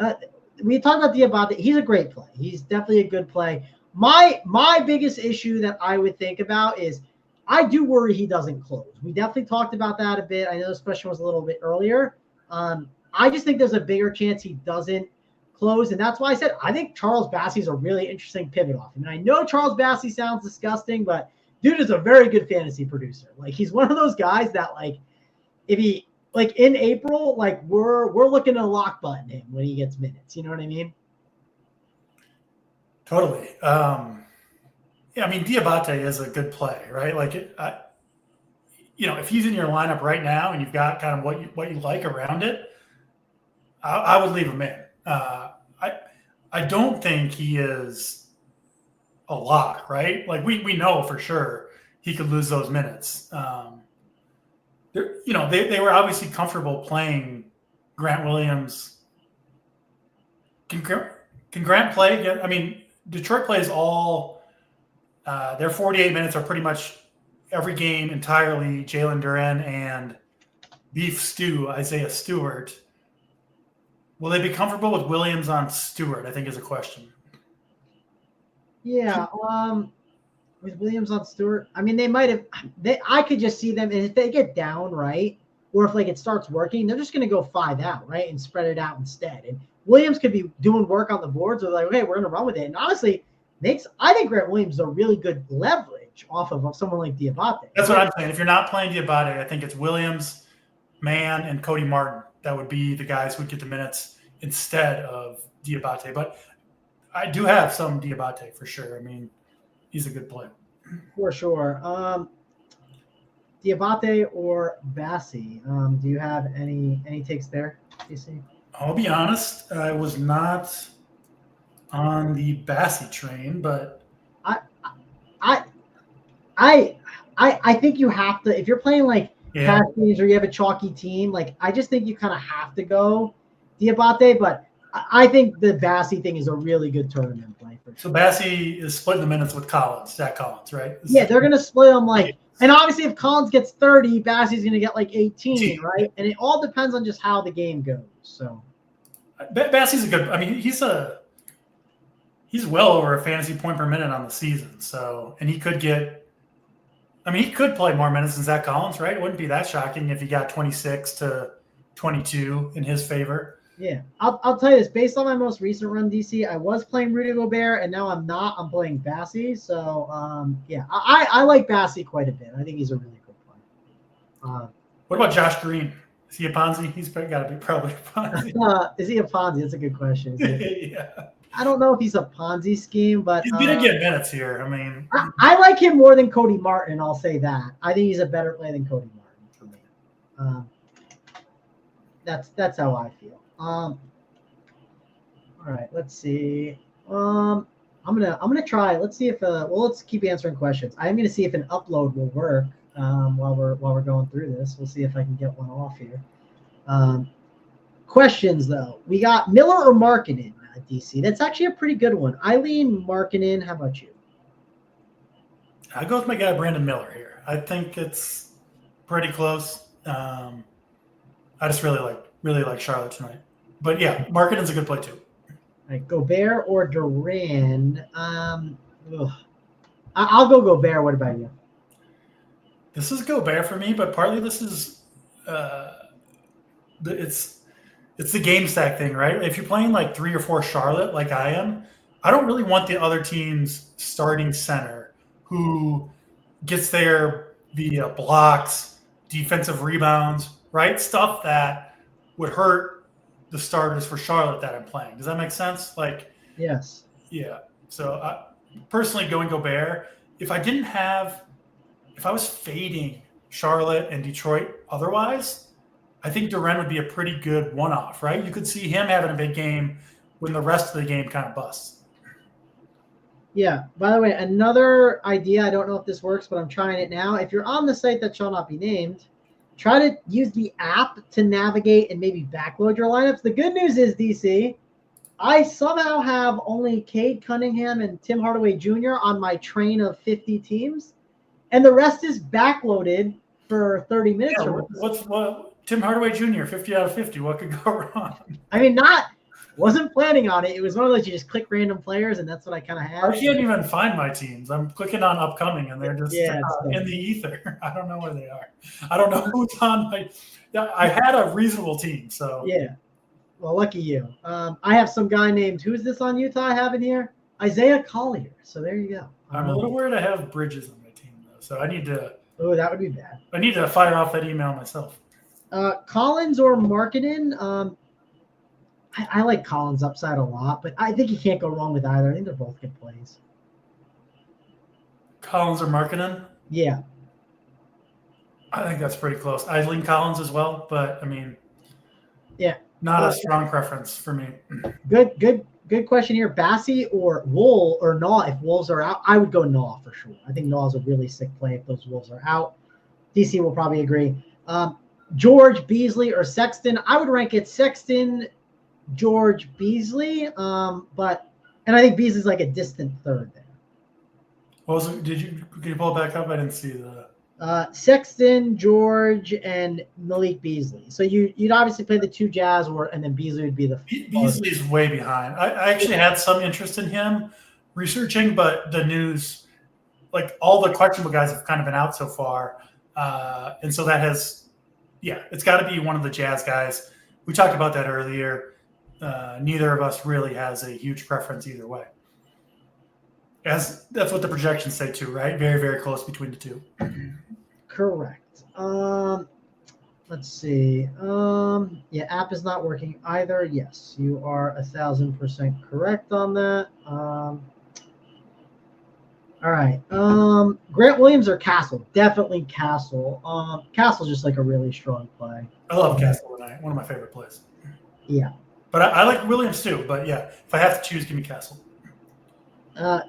We talked about Diabate. He's a great play. He's definitely a good play. My biggest issue that I would think about is I do worry he doesn't close. We definitely talked about that a bit. I know this question was a little bit earlier. I just think there's a bigger chance he doesn't close, and that's why I said I think Charles Bassey's a really interesting pivot off. I mean, I know Charles Bassey sounds disgusting, but dude is a very good fantasy producer. Like, he's one of those guys that, like, if he in April, like, we're looking to lock button him when he gets minutes. You know what I mean? Totally. Yeah, I mean, Diabate is a good play, right? Like, if he's in your lineup right now and you've got kind of what you like around it, I would leave him in. I don't think he is a lock, right? Like, we know for sure he could lose those minutes. They were obviously comfortable playing Grant Williams. Can Grant play again? I mean, Detroit plays all their 48 minutes are pretty much every game entirely Jalen Duren and Beef Stew, Isaiah Stewart. Will they be comfortable with Williams on Stewart, I think is a question. Yeah. With Williams on Stewart, I mean, they might have. I could just see them, and if they get down, right, or if it starts working, they're just going to go 5 out, right, and spread it out instead. And Williams could be doing work on the boards, or like, okay, we're going to run with it. And honestly, I think Grant Williams is a really good leverage off of someone like Diabate. That's what I'm saying. If you're not playing Diabate, I think it's Williams, Mann, and Cody Martin. That would be the guys who would get the minutes instead of Diabate. But I do have some Diabate for sure. I mean, he's a good player. For sure. Diabate or Bassey? Do you have any takes there, DC? I'll be honest. I was not on the Bassey train, but I think you have to, if you're playing like cash games or you have a chalky team, like, I just think you kind of have to go Diabate, but I think the Bassey thing is a really good tournament play for sure. So Bassey is splitting the minutes with Zach Collins, right? Yeah, they're going to split them and obviously if Collins gets 30, Bassey's going to get like 18, right? And it all depends on just how the game goes. So Bassey's a good, I mean, he's well over a fantasy point per minute on the season. So, and he could play more minutes than Zach Collins, right? It wouldn't be that shocking if he got 26 to 22 in his favor. Yeah, I'll tell you this. Based on my most recent run, DC, I was playing Rudy Gobert, and now I'm not. I'm playing Bassey. So, I like Bassey quite a bit. I think he's a really good player. What about Josh Green? Is he a Ponzi? He's got to be probably a Ponzi. Is he a Ponzi? That's a good question. Yeah. I don't know if he's a Ponzi scheme, but he's going to get minutes here. I mean, I like him more than Cody Martin. I'll say that. I think he's a better player than Cody Martin for me. That's how I feel. All right, let's see. I'm gonna try. Let's see if let's keep answering questions. I'm gonna see if an upload will work while we're going through this. We'll see if I can get one off here. Questions though. We got Miller or Markkanen, DC. That's actually a pretty good one. I lean Markkanen. How about you? I go with my guy Brandon Miller here. I think it's pretty close. I just really like Charlotte tonight. But yeah, Markkanen's a good play too. All right, Gobert or Duran? I'll go Gobert. What about you? This is Gobert for me, but partly this is it's the game stack thing, right? If you're playing like 3 or 4 Charlotte, like I am, I don't really want the other team's starting center who gets there via blocks, defensive rebounds, right? Stuff that would hurt the starters for Charlotte that I'm playing. Does that make sense? Like, yes. Yeah. So personally going Gobert, if I was fading Charlotte and Detroit otherwise, I think Durant would be a pretty good one-off, right? You could see him having a big game when the rest of the game kind of busts. Yeah. By the way, another idea, I don't know if this works, but I'm trying it now. If you're on the site that shall not be named, try to use the app to navigate and maybe backload your lineups. The good news is, DC, I somehow have only Cade Cunningham and Tim Hardaway Jr. on my train of 50 teams, and the rest is backloaded for 30 minutes. Yeah, what Tim Hardaway Jr., 50 out of 50. What could go wrong? I mean, wasn't planning on it. It was one of those you just click random players, and that's what I kind of had. I can't even find my teams. I'm clicking on upcoming, and they're just in the ether. I don't know where they are. I don't know who's on my. I had a reasonable team, so yeah. Well, lucky you. I have some guy named, who's this on Utah I have in here? Isaiah Collier. So there you go. I'm a little worried I have Bridges on my team, though. So I need to. Oh, that would be bad. I need to fire off that email myself. Collins or Markkanen? I like Collins' upside a lot, but I think you can't go wrong with either. I think they're both good plays. Collins or Markkanen? Yeah. I think that's pretty close. I lean Collins as well, but I mean, yeah, not a strong preference for me. Good question here. Bassie or Wool or Naw, if Wolves are out, I would go Naw for sure. I think Naw is a really sick play if those Wolves are out. DC will probably agree. George, Beasley, or Sexton. I would rank it Sexton, George, Beasley, and I think Beasley's like a distant third there. What was it? Can you pull it back up? I didn't see the Sexton, George, and Malik Beasley. So you'd obviously play the two Jazz, and then Beasley would be the Beasley's way behind. I actually had some interest in him researching, but the news, like all the questionable guys have kind of been out so far, and so that has, it's got to be one of the Jazz guys. We talked about that earlier. Neither of us really has a huge preference either way. As that's what the projections say too, right? Very, very close between the two. Correct. Let's see. App is not working either. Yes, you are 1,000% correct on that. All right. Grant Williams or Castle? Definitely Castle. Castle's just like a really strong play. I love Castle tonight. One of my favorite plays. Yeah. But I like Williams too. But yeah, if I have to choose, give me Castle.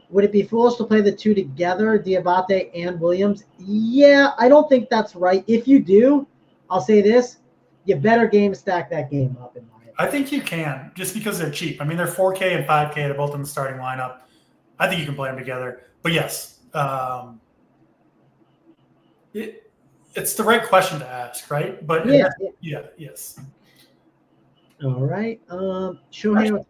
Would it be foolish to play the two together, Diabate and Williams? Yeah, I don't think that's right. If you do, I'll say this: you better game stack that game up. In my opinion, I think you can, just because they're cheap. I mean, they're 4K and 5K. They're both in the starting lineup. I think you can play them together. But yes, it's the right question to ask, right? But yes. All right. The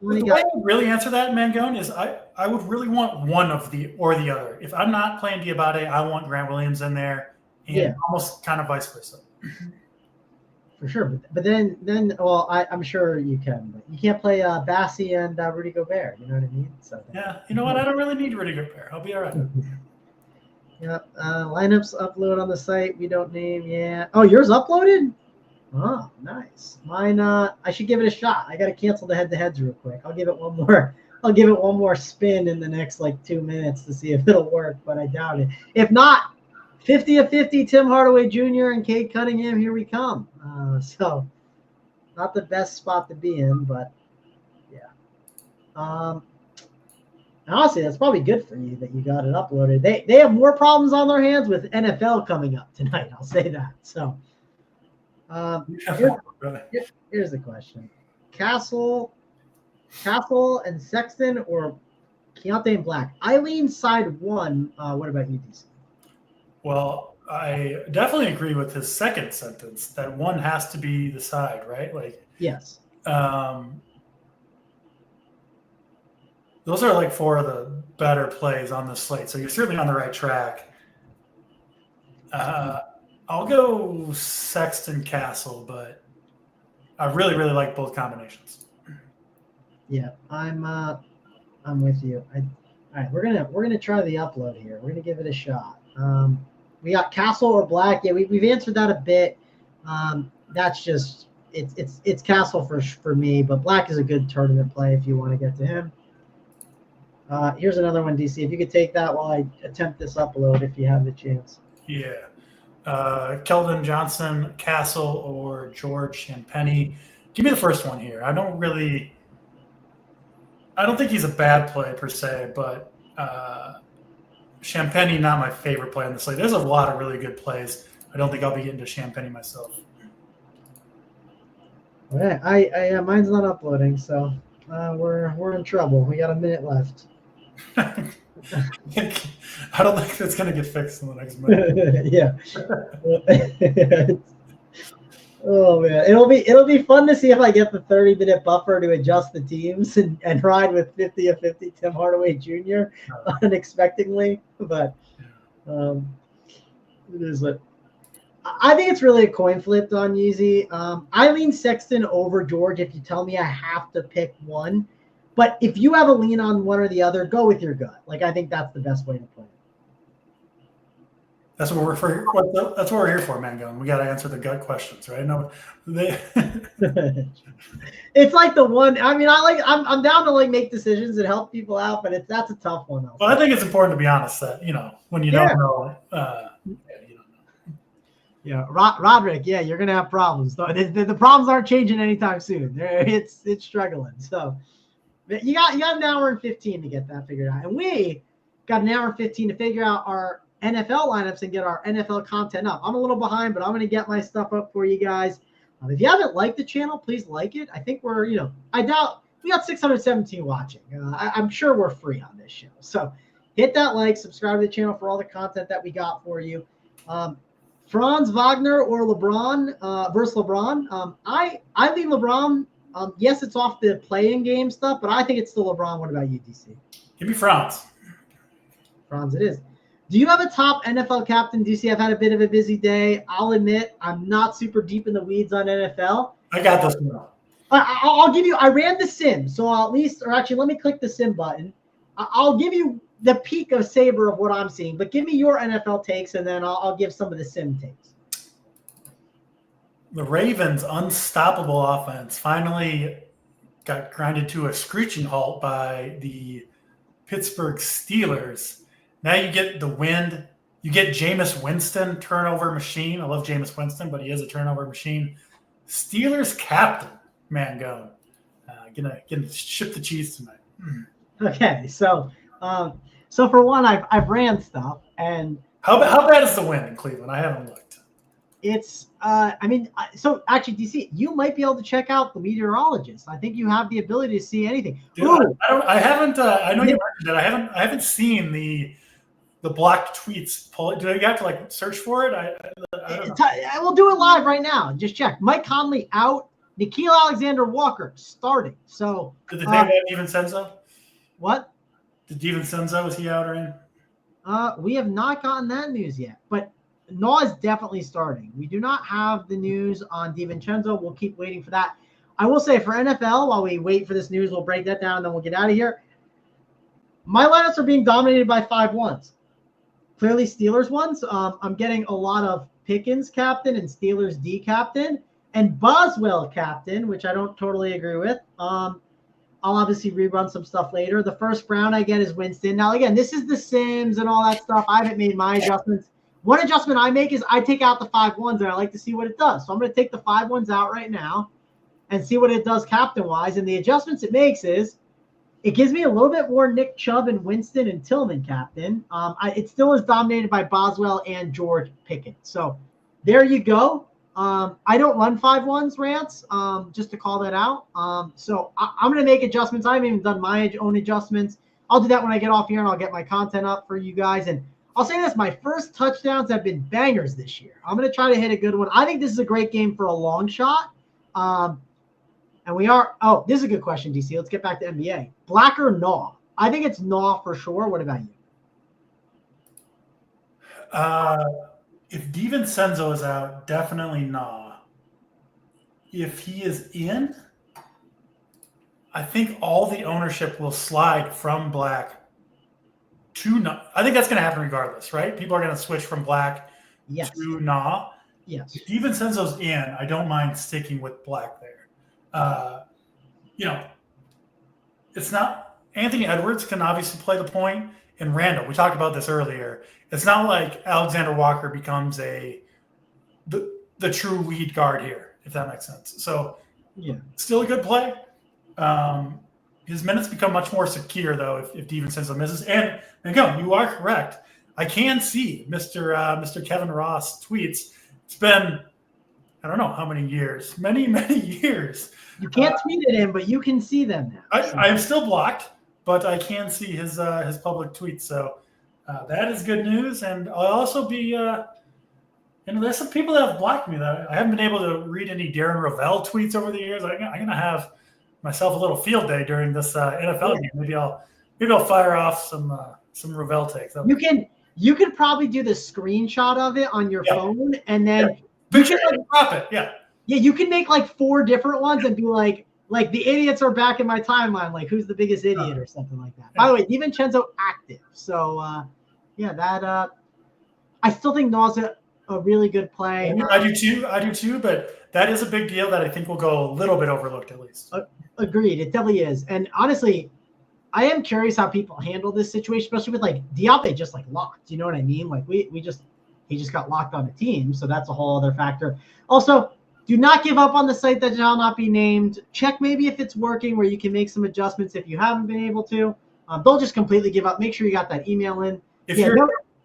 way I would really answer that, Mangone, is I would really want one of the or the other. If I'm not playing Diabate, I want Grant Williams in there, and almost kind of vice versa. For sure, but then well, I'm sure you can, but you can't play Bassie and Rudy Gobert. You know what I mean? So you know what? I don't really need Rudy Gobert. I'll be all right. Yep. Lineups upload on the site. We don't name. Yeah. Oh, yours uploaded? Oh, nice. Mine. I should give it a shot. I got to cancel the head-to-heads real quick. I'll give it one more spin in the next 2 minutes to see if it'll work, but I doubt it. If not, 50 of 50, Tim Hardaway Jr. and Cade Cunningham. Here we come. So, not the best spot to be in, but yeah. Honestly, that's probably good for you that you got it uploaded. They have more problems on their hands with NFL coming up tonight. I'll say that. So. Here's the question: Castle and Sexton or Keontae and Black? I lean side one. What about you, DC? Well, I definitely agree with his second sentence that one has to be the side, right? Yes. Those are four of the better plays on the slate, so you're certainly on the right track. I'll go Sexton Castle, but I really, really like both combinations. Yeah, I'm with you. All right, we're gonna try the upload here. We're gonna give it a shot. We got Castle or Black. Yeah, we've answered that a bit. That's just it's Castle for me, but Black is a good tournament play if you want to get to him. Here's another one, DC. If you could take that while I attempt this upload, if you have the chance. Yeah. Keldon Johnson, Castle, or George Champagny. Give me the first one here. I don't think he's a bad play per se, but Champagny, not my favorite play on the slate. There's a lot of really good plays. I don't think I'll be getting to Champagny myself. All right. Mine's not uploading, so we're in trouble. We got a minute left. I don't think that's going to get fixed in the next minute. Yeah. Oh man, it'll be fun to see if I get the 30-minute buffer to adjust the teams and ride with 50 of 50 Tim Hardaway Jr. unexpectedly, but it is what I think. It's really a coin flip on Yeezy. I lean Sexton over George if you tell me I have to pick one, but if you have a lean on one or the other, go with your gut. Like, I think that's the best way to play it. That's what we're for. That's what we're here for, Mangone. We got to answer the gut questions, right? No, it's like the one. I mean, I'm down to make decisions and help people out, but that's a tough one. Well, I think it's important to be honest that when you don't know, you don't know. Yeah, Roderick. Yeah, you're gonna have problems. The problems aren't changing anytime soon. It's struggling. So you got an hour and 15 to get that figured out, and we got an hour and 15 to figure out our NFL lineups and get our NFL content up. I'm a little behind, but I'm going to get my stuff up for you guys. If you haven't liked the channel, please like it. I think I doubt we got 617 watching. I'm sure we're free on this show. So hit that like, subscribe to the channel for all the content that we got for you. Franz Wagner or LeBron versus LeBron. I lean LeBron. Yes, it's off the playing game stuff, but I think it's still LeBron. What about you, DC? Give me Franz. Franz it is. Do you have a top NFL captain, DC? I've had a bit of a busy day. I'll admit I'm not super deep in the weeds on NFL. I got this one. I'll give you – I ran the sim, so I'll at least – or actually, let me click the sim button. I'll give you the peak of saber of what I'm seeing, but give me your NFL takes, and then I'll give some of the sim takes. The Ravens' unstoppable offense finally got grinded to a screeching halt by the Pittsburgh Steelers. Now you get the wind. You get Jameis Winston, turnover machine. I love Jameis Winston, but he is a turnover machine. Steelers captain, Mangone. Gonna ship the cheese tonight. Okay, so for one, I've ran stuff, and how bad is the wind in Cleveland? I haven't looked. It's so actually, DC, you might be able to check out the meteorologist. I think you have the ability to see anything. Dude, I haven't. I know you mentioned it. I haven't seen the blocked tweets. Do you have to search for it? I don't know. We'll do it live right now. Just check. Mike Conley out. Nickeil Alexander-Walker starting. So did the name have DiVincenzo? What? Did DiVincenzo, is he out or in? We have not gotten that news yet, but Naw is definitely starting. We do not have the news on DiVincenzo. We'll keep waiting for that. I will say for NFL, while we wait for this news, we'll break that down and then we'll get out of here. My lineups are being dominated by 5-1s. Clearly Steelers ones. I'm getting a lot of Pickens captain and Steelers D captain and Boswell captain, which I don't totally agree with. I'll obviously rerun some stuff later. The first round I get is Winston. Now, again, this is the Sims and all that stuff. I haven't made my adjustments. One adjustment I make is I take out the 5-1s, and I like to see what it does. So I'm going to take the 5-1s out right now and see what it does captain-wise. And the adjustments it makes is it gives me a little bit more Nick Chubb and Winston and Tillman captain. It still is dominated by Boswell and George Pickens. So there you go. I don't run 5-1s, Rants, just to call that out. So I'm going to make adjustments. I haven't even done my own adjustments. I'll do that when I get off here, and I'll get my content up for you guys. And I'll say this, my first touchdowns have been bangers this year. I'm going to try to hit a good one. I think this is a great game for a long shot. And we are – this is a good question, DC. Let's get back to NBA. Black or Naw? I think it's Naw for sure. What about you? If DiVincenzo is out, definitely Naw. If he is in, I think all the ownership will slide from Black to Naw. I think that's going to happen regardless, right? People are going to switch from Black to Naw. Yes. If DiVincenzo's in, I don't mind sticking with Black there. It's not Anthony Edwards can obviously play the point, and Randall. We talked about this earlier. It's not like Alexander Walker becomes the true lead guard here, if that makes sense. So, still a good play. His minutes become much more secure though if DiVincenzo misses. And again, you are correct. I can see Mr. Kevin Ross tweets. It's been I don't know how many years, many years. You can't tweet it in, but you can see them now. I am still blocked, but I can see his public tweets. So that is good news. And I'll also be, there's some people that have blocked me that I haven't been able to read any Darren Rovell tweets over the years. I'm gonna have myself a little field day during this NFL game. Maybe I'll fire off some Rovell takes. You could probably do the screenshot of it on your phone, and then you can drop it. Yeah. Yeah, you can make like 4 different ones and be like the idiots are back in my timeline. Like, who's the biggest idiot or something like that. By the way, DiVincenzo active. So, that I still think Naw's a really good play. I do too. But that is a big deal that I think will go a little bit overlooked at least. Agreed. It definitely is. And honestly, I am curious how people handle this situation, especially with like Diape just like locked. You know what I mean? Like he just got locked on the team. So that's a whole other factor. Also, do not give up on the site that shall not be named. Check maybe if it's working where you can make some adjustments if you haven't been able to. Don't just completely give up. Make sure you got that email in.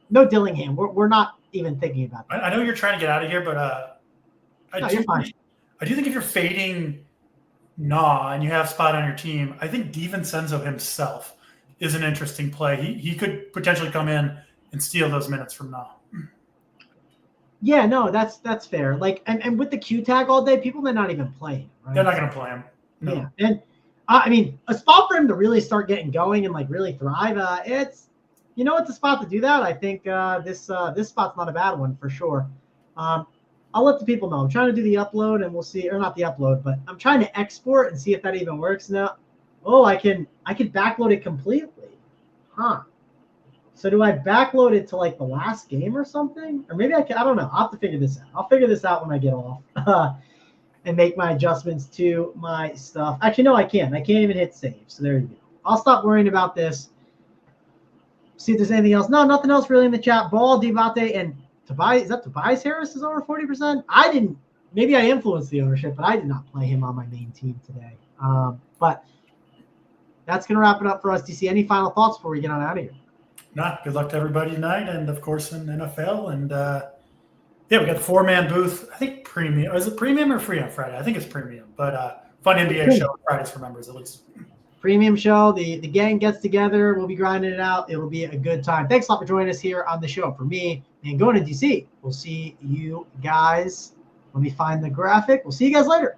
No Dillingham. We're not even thinking about that. I know you're trying to get out of here, but I do think if you're fading Naw and you have spot on your team, I think DiVincenzo himself is an interesting play. He could potentially come in and steal those minutes from Naw. Yeah, no, that's fair. Like, and with the Q tag all day, people may not even play him. Right? They're not going to play him. No. Yeah, and I mean, a spot for him to really start getting going and like really thrive. It's the spot to do that. I think this spot's not a bad one for sure. I'll let the people know. I'm trying to do the upload, and we'll see, or not the upload, but I'm trying to export and see if that even works now. Oh, I can backload it completely, huh? So do I backload it to like the last game or something? Or maybe I don't know. I'll have to figure this out. I'll figure this out when I get off and make my adjustments to my stuff. Actually, no, I can't. I can't even hit save. So there you go. I'll stop worrying about this. See if there's anything else. No, nothing else really in the chat. Ball, Diabate, and Tobias. Is that Tobias Harris is over 40%? Maybe I influenced the ownership, but I did not play him on my main team today. But that's going to wrap it up for us. DC, any final thoughts before we get on out of here? Good luck to everybody tonight, and of course in NFL. And we got the 4-man booth. I think premium. Is it premium or free on Friday? I think it's premium, but fun NBA show Fridays for members at least. Premium show. The gang gets together. We'll be grinding it out. It'll be a good time. Thanks a lot for joining us here on the show. For me and going to DC, we'll see you guys. Let me find the graphic. We'll see you guys later.